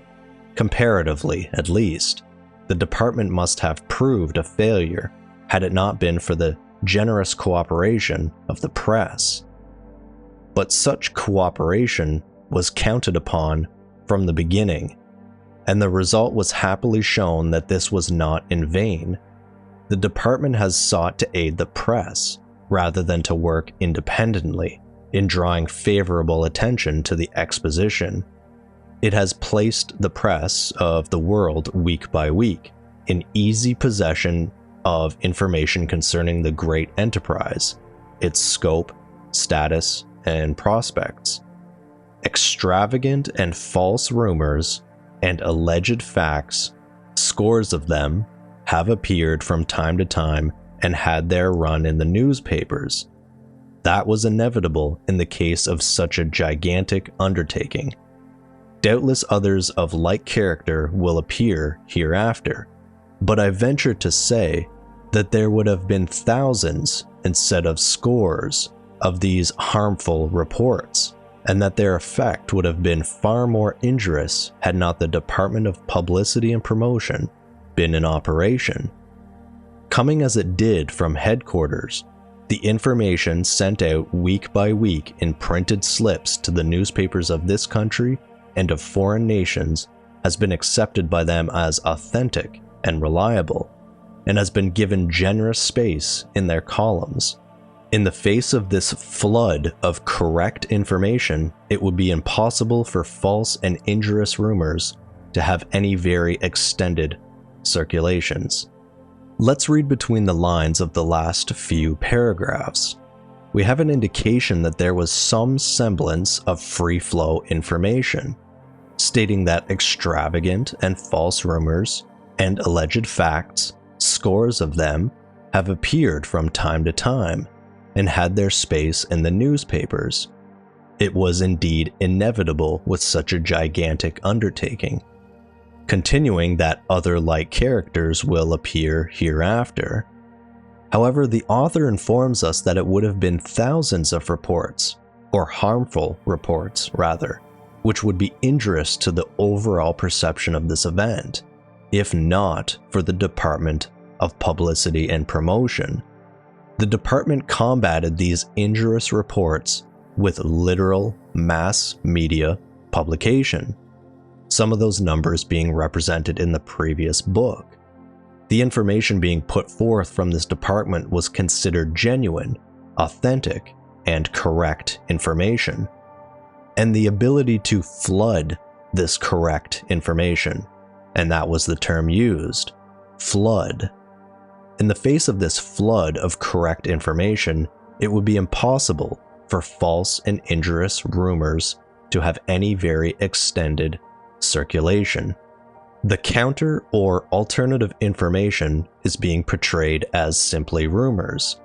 Comparatively, at least, the department must have proved a failure had it not been for the generous cooperation of the press. But such cooperation was counted upon from the beginning, and the result was happily shown that this was not in vain. The department has sought to aid the press, rather than to work independently, in drawing favorable attention to the exposition. It has placed the press of the world week by week in easy possession of information concerning the great enterprise, its scope, status, and prospects. Extravagant and false rumors and alleged facts, scores of them, have appeared from time to time and had their run in the newspapers. That was inevitable in the case of such a gigantic undertaking. Doubtless others of like character will appear hereafter, but I venture to say that there would have been thousands instead of scores of these harmful reports, and that their effect would have been far more injurious had not the Department of Publicity and Promotion been in operation. Coming as it did from headquarters, the information sent out week by week in printed slips to the newspapers of this country and of foreign nations has been accepted by them as authentic and reliable, and has been given generous space in their columns. In the face of this flood of correct information, it would be impossible for false and injurious rumors to have any very extended circulations. Let's read between the lines of the last few paragraphs. We have an indication that there was some semblance of free flow information, stating that extravagant and false rumors and alleged facts, scores of them, have appeared from time to time and had their space in the newspapers. It was indeed inevitable with such a gigantic undertaking. Continuing that other like characters will appear hereafter. However, the author informs us that it would have been thousands of reports, or harmful reports rather, which would be injurious to the overall perception of this event, if not for the Department of Publicity and Promotion. The department combated these injurious reports with literal mass media publication, some of those numbers being represented in the previous book. The information being put forth from this department was considered genuine, authentic, and correct information, and the ability to flood this correct information, and that was the term used, flood. In the face of this flood of correct information, it would be impossible for false and injurious rumors to have any very extended circulation. The counter or alternative information is being portrayed as simply rumors,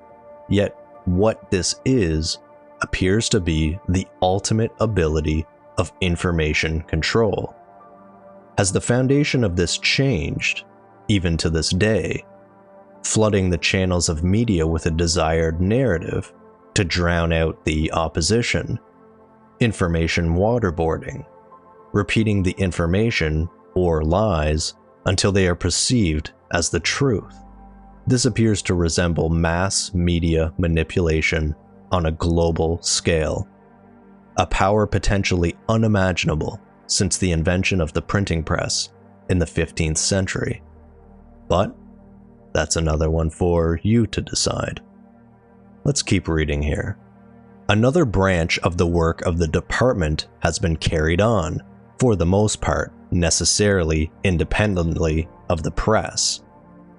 yet what this is appears to be the ultimate ability of information control. Has the foundation of this changed, even to this day, flooding the channels of media with a desired narrative to drown out the opposition, information waterboarding, repeating the information or lies until they are perceived as the truth? This appears to resemble mass media manipulation on a global scale, a power potentially unimaginable since the invention of the printing press in the 15th century. But that's another one for you to decide. Let's keep reading here. Another branch of the work of the department has been carried on, for the most part, necessarily independently of the press.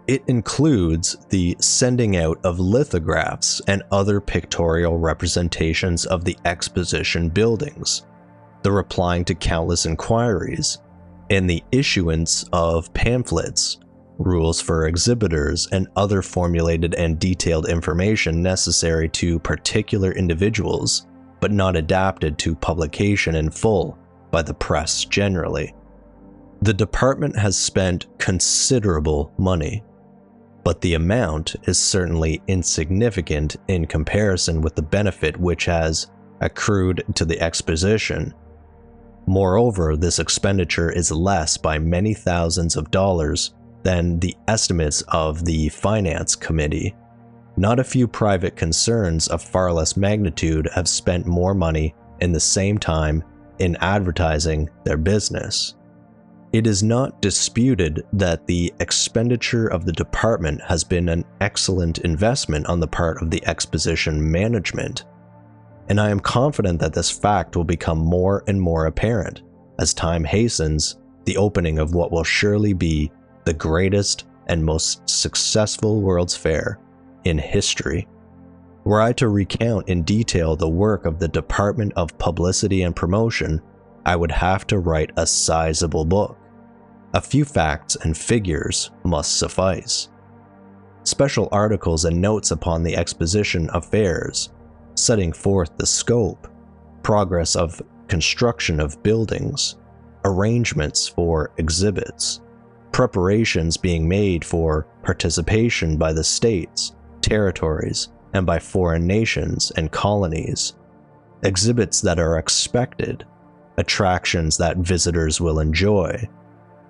It includes the sending out of lithographs and other pictorial representations of the exposition buildings, the replying to countless inquiries, and the issuance of pamphlets, rules for exhibitors, and other formulated and detailed information necessary to particular individuals, but not adapted to publication in full by the press generally. The department has spent considerable money, but the amount is certainly insignificant in comparison with the benefit which has accrued to the exposition. Moreover, this expenditure is less by many thousands of dollars than the estimates of the Finance Committee. Not a few private concerns of far less magnitude have spent more money in the same time in advertising their business. It is not disputed that the expenditure of the department has been an excellent investment on the part of the exposition management, and I am confident that this fact will become more and more apparent as time hastens the opening of what will surely be the greatest and most successful World's Fair in history. Were I to recount in detail the work of the Department of Publicity and Promotion, I would have to write a sizable book. A few facts and figures must suffice. Special articles and notes upon the exposition affairs, setting forth the scope, progress of construction of buildings, arrangements for exhibits, preparations being made for participation by the states, territories, and by foreign nations and colonies, exhibits that are expected, attractions that visitors will enjoy,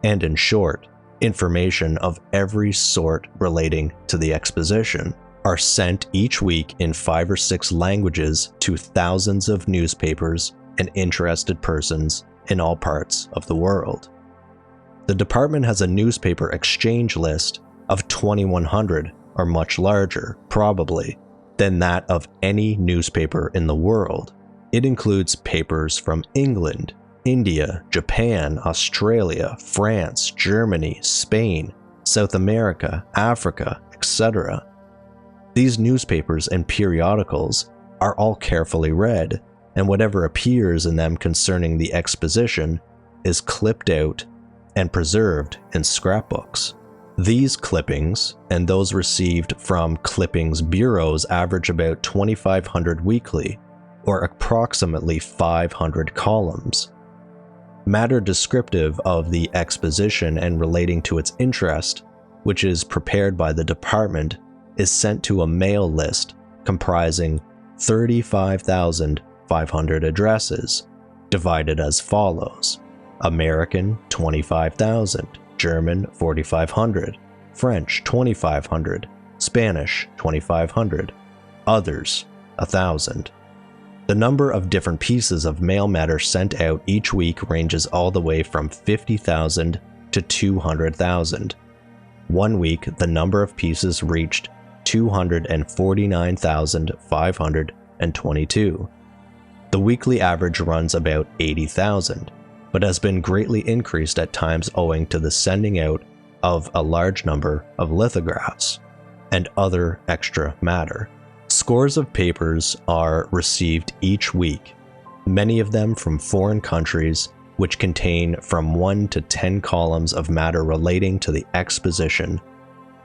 and in short, information of every sort relating to the exposition are sent each week in 5 or 6 languages to thousands of newspapers and interested persons in all parts of the world. The department has a newspaper exchange list of 2,100 or much larger, probably, than that of any newspaper in the world. It includes papers from England, India, Japan, Australia, France, Germany, Spain, South America, Africa, etc. These newspapers and periodicals are all carefully read, and whatever appears in them concerning the exposition is clipped out and preserved in scrapbooks. These clippings and those received from clippings bureaus average about 2,500 weekly, or approximately 500 columns. Matter descriptive of the exposition and relating to its interest, which is prepared by the department, is sent to a mail list comprising 35,500 addresses, divided as follows: American 25,000, German 4,500, French 2,500, Spanish 2,500, others 1,000. The number of different pieces of mail matter sent out each week ranges all the way from 50,000 to 200,000. One week, the number of pieces reached 249,522. The weekly average runs about 80,000, but has been greatly increased at times owing to the sending out of a large number of lithographs and other extra matter. Scores of papers are received each week, many of them from foreign countries, which contain from 1 to 10 columns of matter relating to the exposition.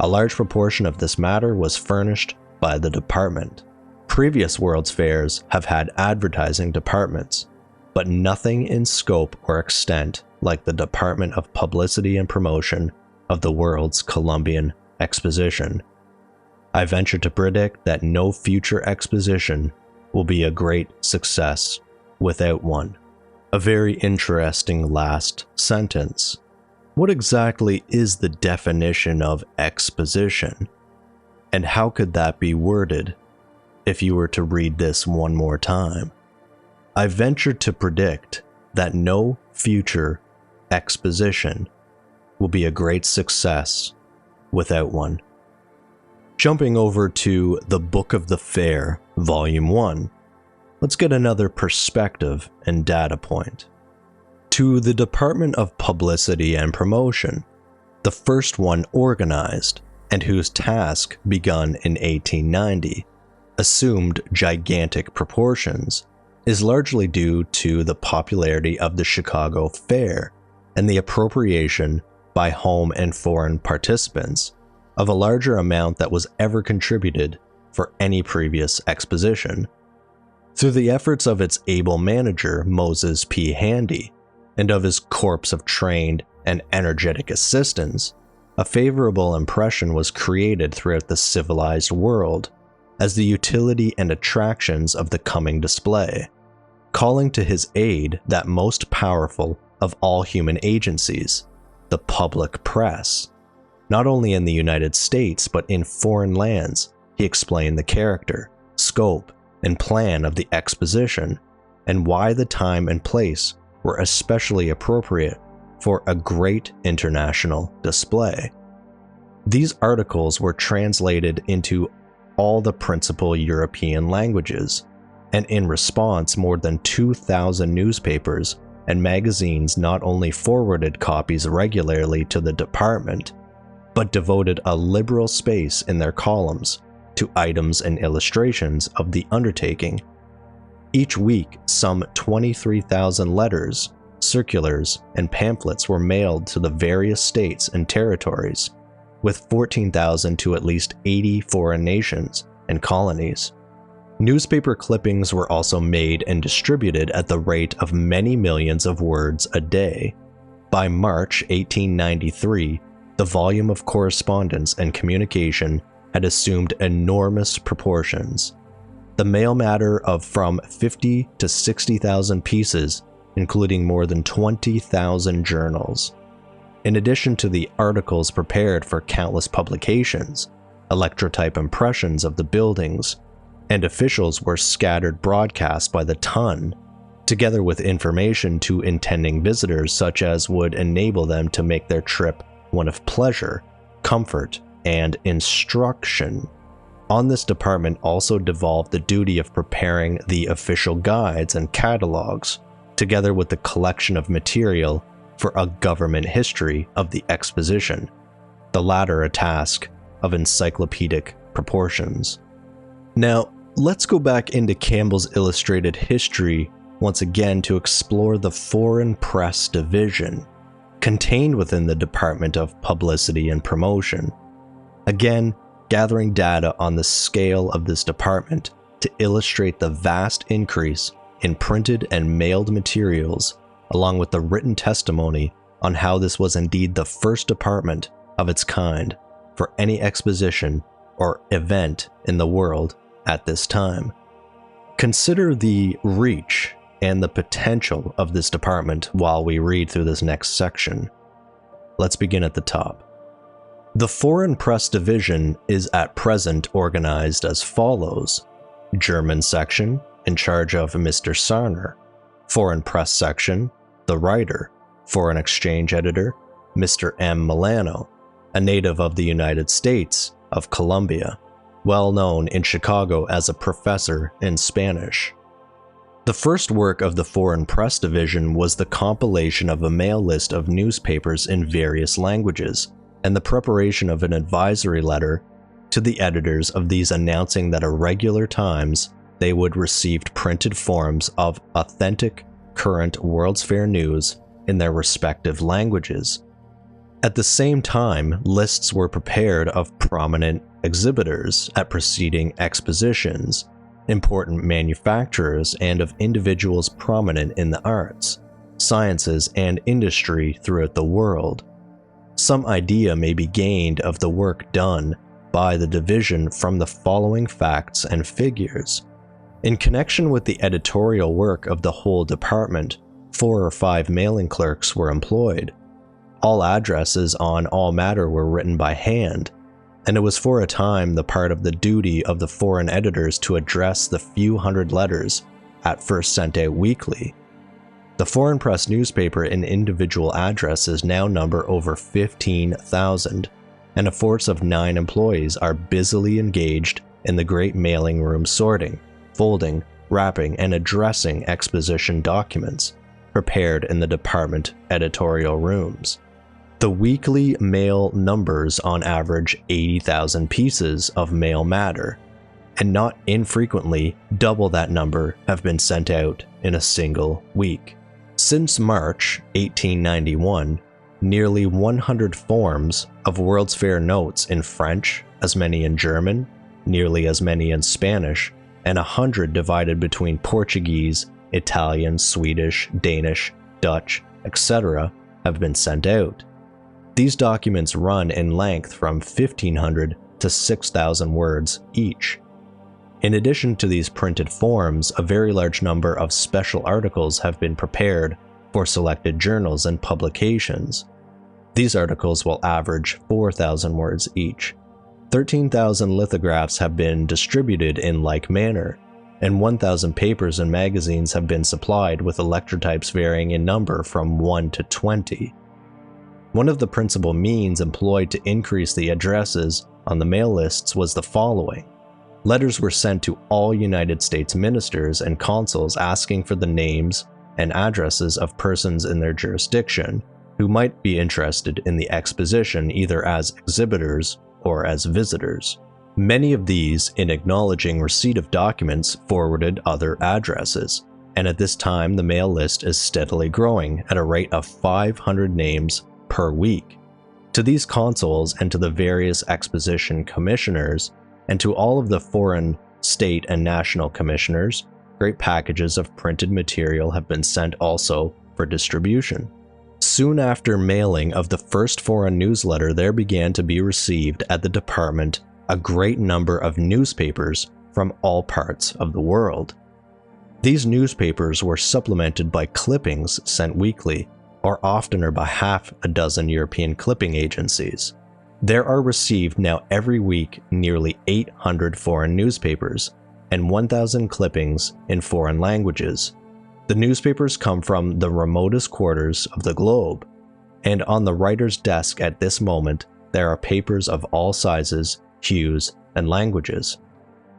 A large proportion of this matter was furnished by the department. Previous World's Fairs have had advertising departments, but nothing in scope or extent like the Department of Publicity and Promotion of the world's Columbian Exposition. I venture to predict that no future exposition will be a great success without one. A very interesting last sentence. What exactly is the definition of exposition? And how could that be worded if you were to read this one more time? I venture to predict that no future exposition will be a great success without one. Jumping over to the Book of the Fair, Volume 1, let's get another perspective and data point. To the Department of Publicity and Promotion, the first one organized, and whose task begun in 1890, assumed gigantic proportions, is largely due to the popularity of the Chicago Fair and the appropriation by home and foreign participants of a larger amount that was ever contributed for any previous exposition. Through the efforts of its able manager, Moses P. Handy, and of his corps of trained and energetic assistants, a favorable impression was created throughout the civilized world as the utility and attractions of the coming display, calling to his aid that most powerful of all human agencies, the public press. Not only in the United States, but in foreign lands, he explained the character, scope, and plan of the exposition, and why the time and place were especially appropriate for a great international display. These articles were translated into all the principal European languages, and in response, more than 2,000 newspapers and magazines not only forwarded copies regularly to the department, but devoted a liberal space in their columns to items and illustrations of the undertaking. Each week, some 23,000 letters, circulars, and pamphlets were mailed to the various states and territories, with 14,000 to at least 80 foreign nations and colonies. Newspaper clippings were also made and distributed at the rate of many millions of words a day. By March 1893, the volume of correspondence and communication had assumed enormous proportions. The mail matter of from 50 to 60,000 pieces, including more than 20,000 journals. In addition to the articles prepared for countless publications, electrotype impressions of the buildings and officials were scattered broadcast by the ton, together with information to intending visitors such as would enable them to make their trip one of pleasure, comfort, and instruction. On this department also devolved the duty of preparing the official guides and catalogs, together with the collection of material for a government history of the exposition, the latter a task of encyclopedic proportions. Now, let's go back into Campbell's Illustrated History once again to explore the Foreign Press Division, contained within the Department of Publicity and Promotion. Again, gathering data on the scale of this department to illustrate the vast increase in printed and mailed materials, along with the written testimony on how this was indeed the first department of its kind for any exposition or event in the world at this time. Consider the reach and the potential of this department while we read through this next section. Let's begin at the top. The Foreign Press Division is at present organized as follows: German section, in charge of Mr. Sarner; Foreign Press section, the writer, Foreign Exchange editor, Mr. M. Milano, a native of the United States of Columbia, well known in Chicago as a professor in Spanish. The first work of the Foreign Press Division was the compilation of a mail list of newspapers in various languages, and the preparation of an advisory letter to the editors of these, announcing that at regular times they would receive printed forms of authentic, current World's Fair news in their respective languages. At the same time, lists were prepared of prominent exhibitors at preceding expositions, important manufacturers, and of individuals prominent in the arts, sciences, and industry throughout the world. Some idea may be gained of the work done by the division from the following facts and figures. In connection with the editorial work of the whole department, 4 or 5 mailing clerks were employed. All addresses on all matter were written by hand, and it was for a time the part of the duty of the foreign editors to address the few hundred letters at first sent out weekly. The foreign press newspaper and individual addresses now number over 15,000, and a force of 9 employees are busily engaged in the great mailing room sorting, folding, wrapping, and addressing exposition documents prepared in the department editorial rooms. The weekly mail numbers on average 80,000 pieces of mail matter, and not infrequently double that number have been sent out in a single week. Since March 1891, nearly 100 forms of World's Fair notes in French, as many in German, nearly as many in Spanish, and 100 divided between Portuguese, Italian, Swedish, Danish, Dutch, etc. have been sent out. These documents run in length from 1,500 to 6,000 words each. In addition to these printed forms, a very large number of special articles have been prepared for selected journals and publications. These articles will average 4,000 words each. 13,000 lithographs have been distributed in like manner, and 1,000 papers and magazines have been supplied with electrotypes varying in number from 1 to 20. One of the principal means employed to increase the addresses on the mail lists was the following. Letters were sent to all United States ministers and consuls asking for the names and addresses of persons in their jurisdiction who might be interested in the exposition either as exhibitors or as visitors. Many of these, in acknowledging receipt of documents, forwarded other addresses, and at this time the mail list is steadily growing at a rate of 500 names per week. To these consuls and to the various exposition commissioners, and to all of the foreign, state, and national commissioners, great packages of printed material have been sent also for distribution. Soon after mailing of the first foreign newsletter, there began to be received at the department a great number of newspapers from all parts of the world. These newspapers were supplemented by clippings sent weekly, or oftener by half a dozen European clipping agencies. There are received now every week nearly 800 foreign newspapers and 1,000 clippings in foreign languages. The newspapers come from the remotest quarters of the globe, and on the writer's desk at this moment there are papers of all sizes, hues, and languages.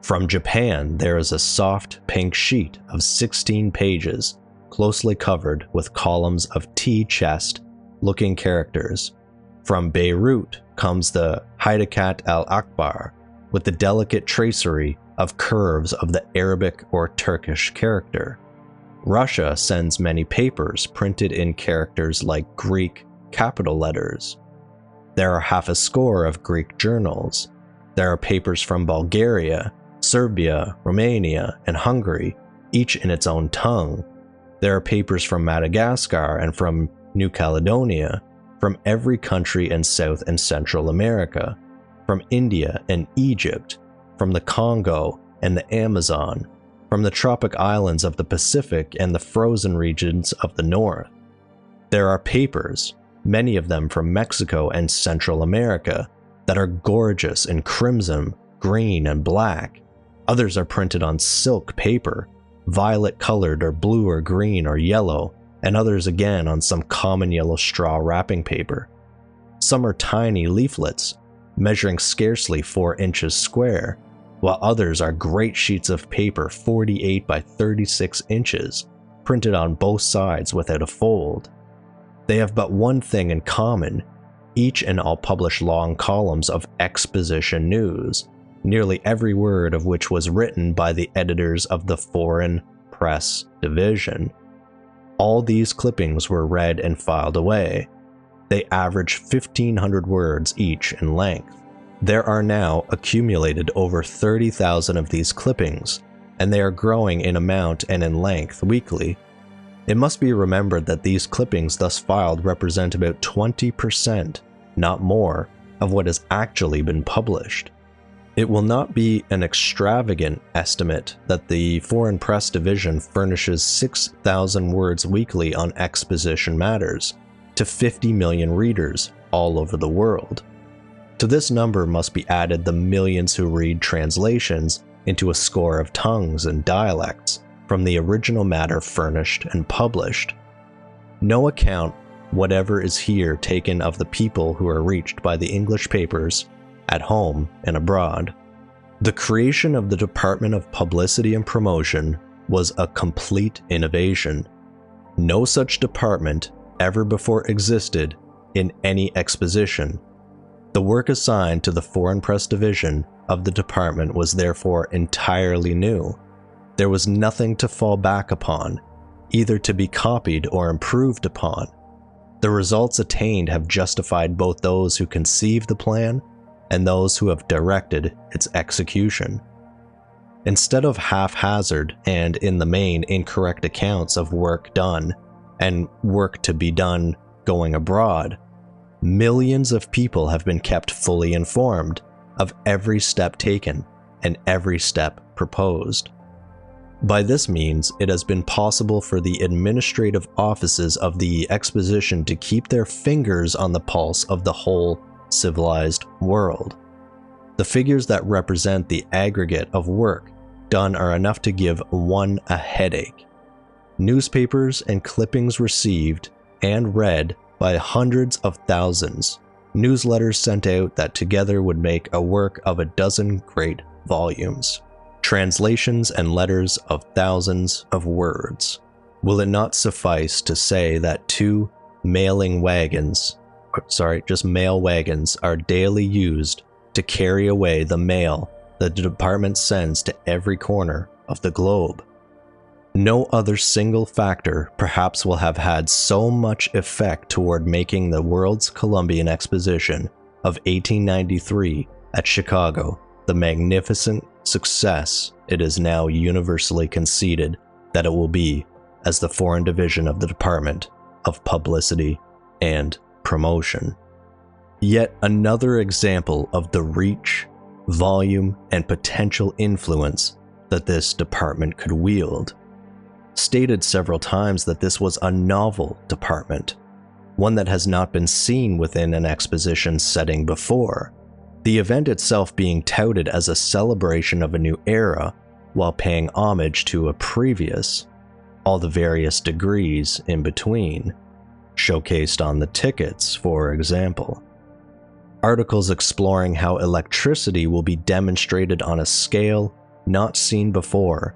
From Japan there is a soft pink sheet of 16 pages, closely covered with columns of tea-chest-looking characters. From Beirut comes the Haidakat al-Akbar, with the delicate tracery of curves of the Arabic or Turkish character. Russia sends many papers printed in characters like Greek capital letters. There are half a score of Greek journals. There are papers from Bulgaria, Serbia, Romania, and Hungary, each in its own tongue. There are papers from Madagascar and from New Caledonia, from every country in South and Central America, from India and Egypt, from the Congo and the Amazon, from the tropic islands of the Pacific and the frozen regions of the North. There are papers, many of them from Mexico and Central America, that are gorgeous in crimson, green, and black. Others are printed on silk paper, violet-colored or blue or green or yellow, and others again on some common yellow straw wrapping paper. Some are tiny leaflets, measuring scarcely 4 inches square, while others are great sheets of paper 48 by 36 inches, printed on both sides without a fold. They have but one thing in common: each and all published long columns of exposition news, nearly every word of which was written by the editors of the Foreign Press Division. All these clippings were read and filed away. They averaged 1,500 words each in length. There are now accumulated over 30,000 of these clippings, and they are growing in amount and in length weekly. It must be remembered that these clippings thus filed represent about 20%, not more, of what has actually been published. It will not be an extravagant estimate that the Foreign Press Division furnishes 6,000 words weekly on exposition matters to 50 million readers all over the world. To this number must be added the millions who read translations into a score of tongues and dialects from the original matter furnished and published. No account whatever is here taken of the people who are reached by the English papers at home and abroad. The creation of the Department of Publicity and Promotion was a complete innovation. No such department ever before existed in any exposition. The work assigned to the Foreign Press Division of the department was therefore entirely new. There was nothing to fall back upon, either to be copied or improved upon. The results attained have justified both those who conceived the plan and those who have directed its execution. Instead of haphazard and, in the main, incorrect accounts of work done and work to be done going abroad, millions of people have been kept fully informed of every step taken and every step proposed. By this means, it has been possible for the administrative offices of the exposition to keep their fingers on the pulse of the whole civilized world. The figures that represent the aggregate of work done are enough to give one a headache. Newspapers and clippings received and read by hundreds of thousands, newsletters sent out that together would make a work of a dozen great volumes, translations and letters of thousands of words. Will it not suffice to say that two mail wagons are daily used to carry away the mail that the department sends to every corner of the globe? No other single factor perhaps will have had so much effect toward making the World's Columbian Exposition of 1893 at Chicago the magnificent success it is now universally conceded that it will be as the Foreign Division of the Department of Publicity and Promotion. Yet another example of the reach, volume, and potential influence that this department could wield. Stated several times that this was a novel department, one that has not been seen within an exposition setting before, the event itself being touted as a celebration of a new era while paying homage to a previous, all the various degrees in between, showcased on the tickets, for example. Articles exploring how electricity will be demonstrated on a scale not seen before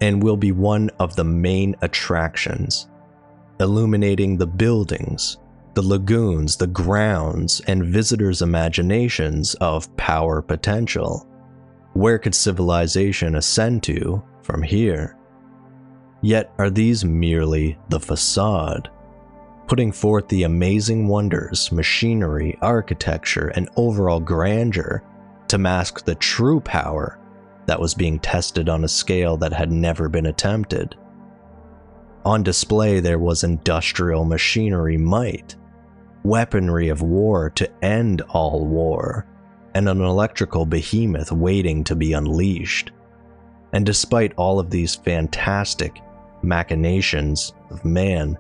and will be one of the main attractions, illuminating the buildings, the lagoons, the grounds, and visitors' imaginations of power potential. Where could civilization ascend to from here? Yet are these merely the facade, putting forth the amazing wonders, machinery, architecture, and overall grandeur to mask the true power that was being tested on a scale that had never been attempted. On display there was industrial machinery might, weaponry of war to end all war, and an electrical behemoth waiting to be unleashed. And despite all of these fantastic machinations of man,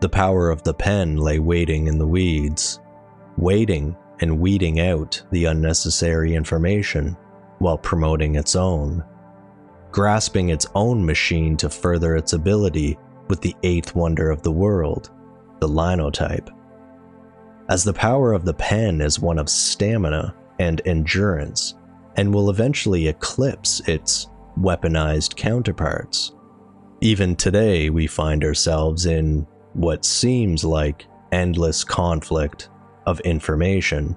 the power of the pen lay waiting in the weeds, waiting and weeding out the unnecessary information while promoting its own, grasping its own machine to further its ability with the eighth wonder of the world, the Linotype. As the power of the pen is one of stamina and endurance, and will eventually eclipse its weaponized counterparts. Even today we find ourselves in what seems like endless conflict of information,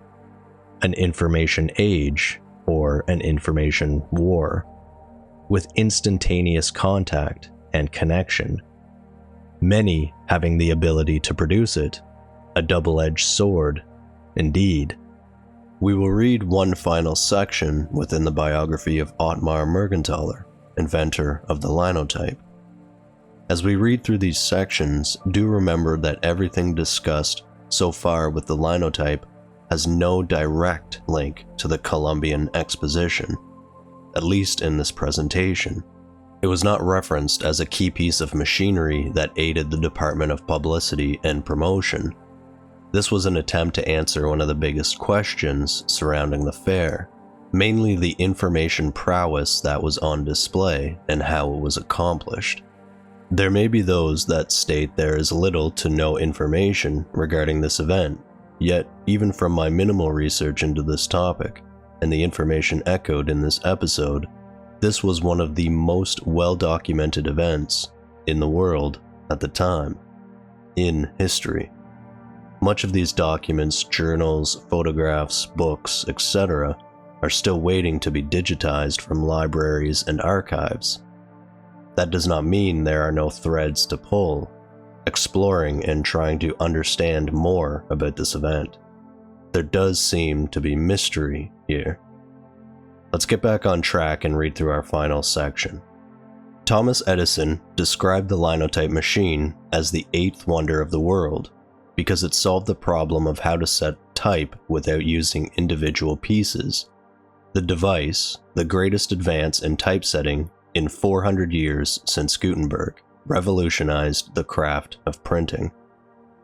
an information age, or an information war, with instantaneous contact and connection, many having the ability to produce it, a double-edged sword, indeed. We will read one final section within the biography of Ottmar Mergenthaler, inventor of the Linotype. As we read through these sections, do remember that everything discussed so far with the Linotype has no direct link to the Columbian Exposition, at least in this presentation. It was not referenced as a key piece of machinery that aided the Department of Publicity and Promotion. This was an attempt to answer one of the biggest questions surrounding the fair, mainly the information prowess that was on display and how it was accomplished. There may be those that state there is little to no information regarding this event, yet even from my minimal research into this topic, and the information echoed in this episode, this was one of the most well-documented events in the world at the time, in history. Much of these documents, journals, photographs, books, etc., are still waiting to be digitized from libraries and archives. That does not mean there are no threads to pull, exploring and trying to understand more about this event. There does seem to be mystery here. Let's get back on track and read through our final section. Thomas Edison described the Linotype machine as the eighth wonder of the world, because it solved the problem of how to set type without using individual pieces. The device, the greatest advance in typesetting in 400 years since Gutenberg, revolutionized the craft of printing.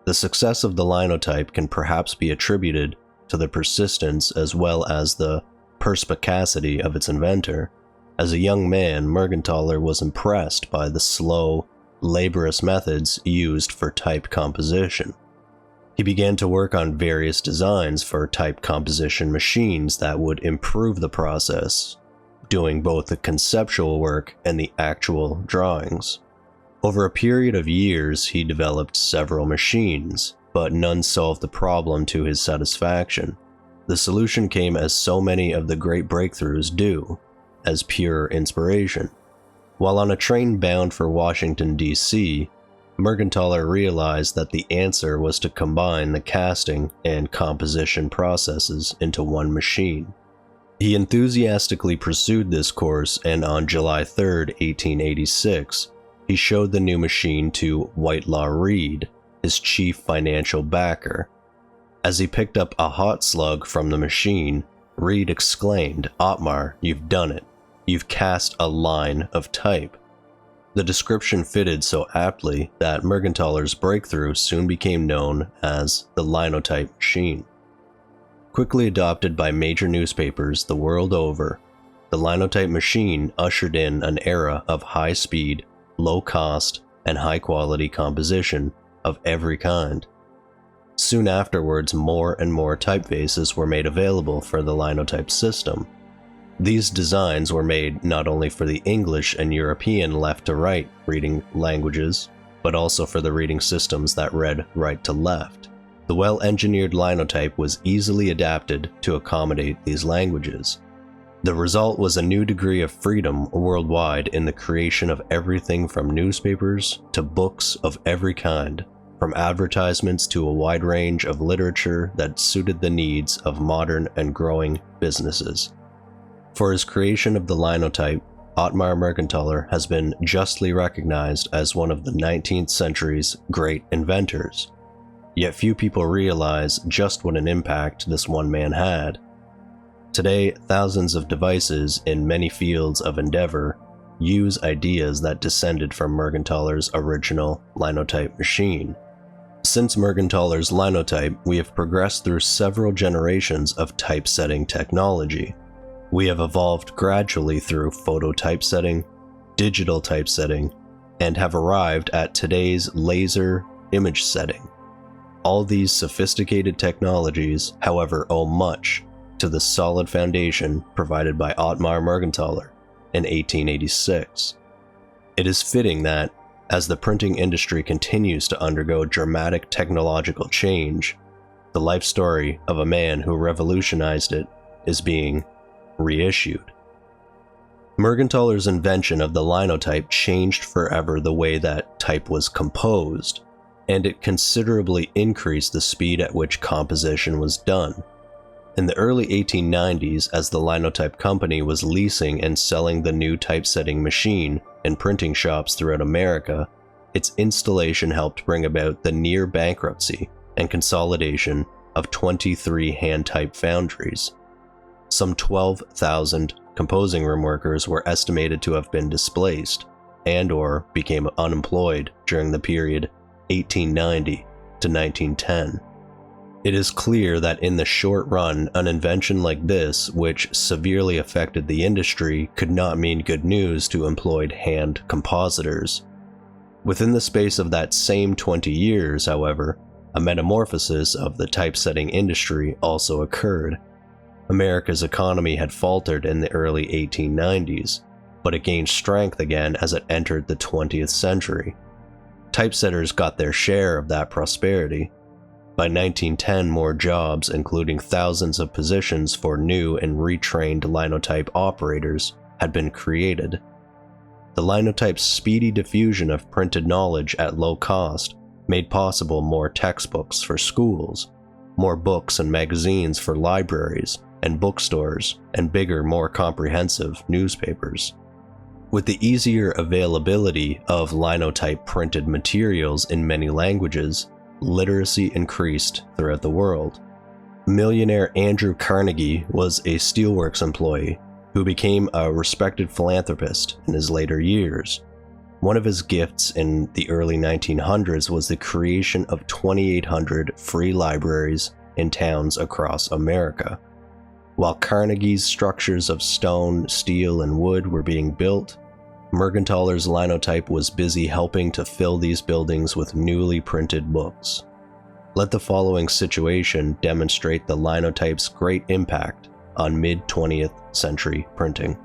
The success of the Linotype can perhaps be attributed to the persistence as well as the perspicacity of its inventor. As a young man, Mergenthaler was impressed by the slow, laborious methods used for type composition. He began to work on various designs for type composition machines that would improve the process, doing both the conceptual work and the actual drawings. Over a period of years, he developed several machines, but none solved the problem to his satisfaction. The solution came, as so many of the great breakthroughs do, as pure inspiration. While on a train bound for Washington, D.C., Mergenthaler realized that the answer was to combine the casting and composition processes into one machine. He enthusiastically pursued this course, and on July 3, 1886, he showed the new machine to Whitelaw Reid, his chief financial backer. As he picked up a hot slug from the machine, Reid exclaimed, "Ottmar, you've done it. You've cast a line of type." The description fitted so aptly that Mergenthaler's breakthrough soon became known as the Linotype machine. Quickly adopted by major newspapers the world over, the Linotype machine ushered in an era of high-speed, low-cost, and high-quality composition of every kind. Soon afterwards, more and more typefaces were made available for the Linotype system. These designs were made not only for the English and European left-to-right reading languages, but also for the reading systems that read right to left. The well-engineered Linotype was easily adapted to accommodate these languages. The result was a new degree of freedom worldwide in the creation of everything from newspapers to books of every kind, from advertisements to a wide range of literature that suited the needs of modern and growing businesses. For his creation of the Linotype, Ottmar Mergenthaler has been justly recognized as one of the 19th century's great inventors. Yet few people realize just what an impact this one man had. Today, thousands of devices in many fields of endeavor use ideas that descended from Mergenthaler's original Linotype machine. Since Mergenthaler's Linotype, we have progressed through several generations of typesetting technology. We have evolved gradually through photo typesetting, digital typesetting, and have arrived at today's laser image setting. All these sophisticated technologies, however, owe much to the solid foundation provided by Ottmar Mergenthaler in 1886. It is fitting that, as the printing industry continues to undergo dramatic technological change, the life story of a man who revolutionized it is being reissued. Mergenthaler's invention of the linotype changed forever the way that type was composed, and it considerably increased the speed at which composition was done. In the early 1890s, as the Linotype company was leasing and selling the new typesetting machine in printing shops throughout America, its installation helped bring about the near bankruptcy and consolidation of 23 hand-type foundries. Some 12,000 composing room workers were estimated to have been displaced and/or became unemployed during the period 1890 to 1910. It is clear that in the short run, an invention like this, which severely affected the industry, could not mean good news to employed hand compositors. Within the space of that same 20 years, however, a metamorphosis of the typesetting industry also occurred. America's economy had faltered in the early 1890s, but it gained strength again as it entered the 20th century. Typesetters got their share of that prosperity. By 1910, more jobs, including thousands of positions for new and retrained linotype operators, had been created. The linotype's speedy diffusion of printed knowledge at low cost made possible more textbooks for schools, more books and magazines for libraries and bookstores, and bigger, more comprehensive newspapers. With the easier availability of linotype printed materials in many languages, literacy increased throughout the world. Millionaire Andrew Carnegie was a steelworks employee who became a respected philanthropist in his later years. One of his gifts in the early 1900s was the creation of 2,800 free libraries in towns across America. While Carnegie's structures of stone, steel, and wood were being built, Mergenthaler's linotype was busy helping to fill these buildings with newly printed books. Let the following situation demonstrate the linotype's great impact on mid-20th century printing.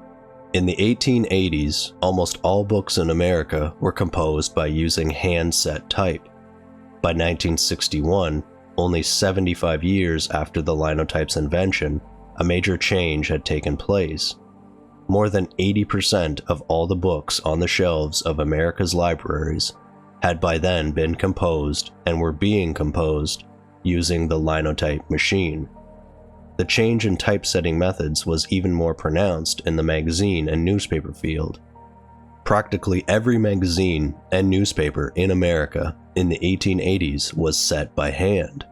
In the 1880s, almost all books in America were composed by using hand-set type. By 1961, only 75 years after the linotype's invention, a major change had taken place. More than 80% of all the books on the shelves of America's libraries had by then been composed and were being composed using the linotype machine. The change in typesetting methods was even more pronounced in the magazine and newspaper field. Practically every magazine and newspaper in America in the 1880s was set by hand.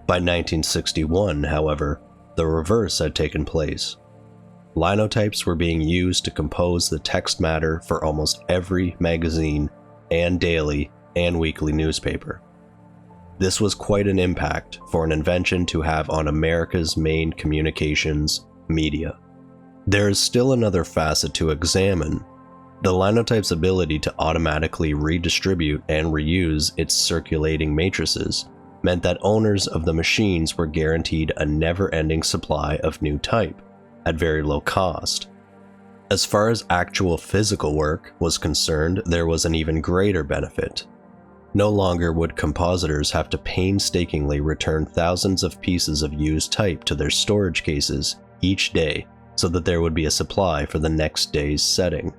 By 1961, however, the reverse had taken place. Linotypes were being used to compose the text matter for almost every magazine and daily and weekly newspaper. This was quite an impact for an invention to have on America's main communications media. There is still another facet to examine. The linotype's ability to automatically redistribute and reuse its circulating matrices meant that owners of the machines were guaranteed a never-ending supply of new type at very low cost. As far as actual physical work was concerned, there was an even greater benefit. No longer would compositors have to painstakingly return thousands of pieces of used type to their storage cases each day so that there would be a supply for the next day's setting.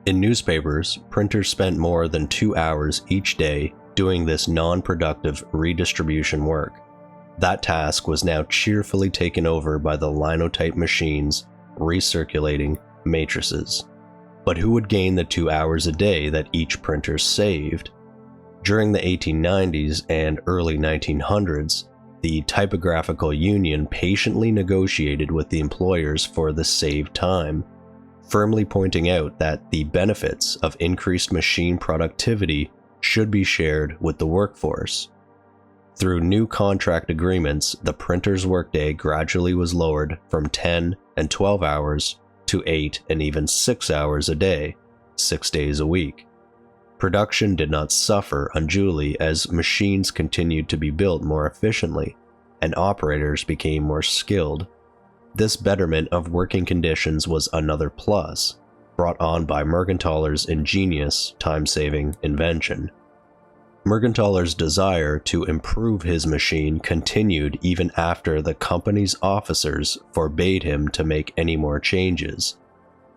In newspapers, printers spent more than 2 hours each day doing this non-productive redistribution work. That task was now cheerfully taken over by the linotype machines recirculating matrices. But who would gain the 2 hours a day that each printer saved? During the 1890s and early 1900s, the Typographical Union patiently negotiated with the employers for the saved time, firmly pointing out that the benefits of increased machine productivity should be shared with the workforce. Through new contract agreements, the printer's workday gradually was lowered from 10 and 12 hours to 8 and even 6 hours a day, 6 days a week. Production did not suffer unduly as machines continued to be built more efficiently, and operators became more skilled. This betterment of working conditions was another plus, brought on by Mergenthaler's ingenious, time-saving invention. Mergenthaler's desire to improve his machine continued even after the company's officers forbade him to make any more changes.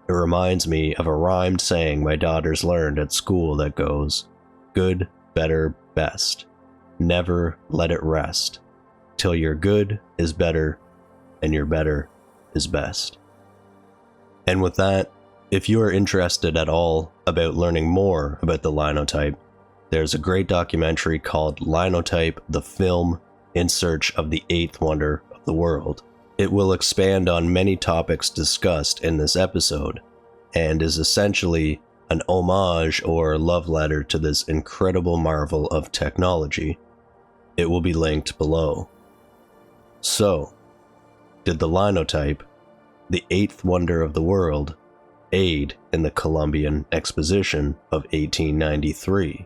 It reminds me of a rhymed saying my daughters learned at school that goes, "Good, better, best. Never let it rest, till your good is better and your better is best." And with that, if you are interested at all about learning more about the Linotype, there's a great documentary called Linotype, the Film, in Search of the Eighth Wonder of the World. It will expand on many topics discussed in this episode, and is essentially an homage or love letter to this incredible marvel of technology. It will be linked below. So, did the Linotype, the eighth wonder of the world, aid in the Columbian Exposition of 1893?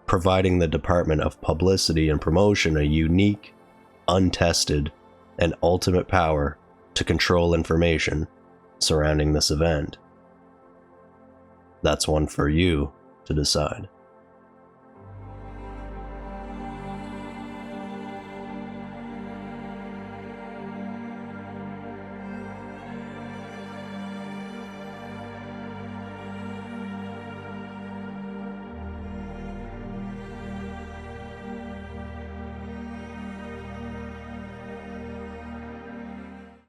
Providing the Department of Publicity and Promotion a unique, untested, and ultimate power to control information surrounding this event? That's one for you to decide.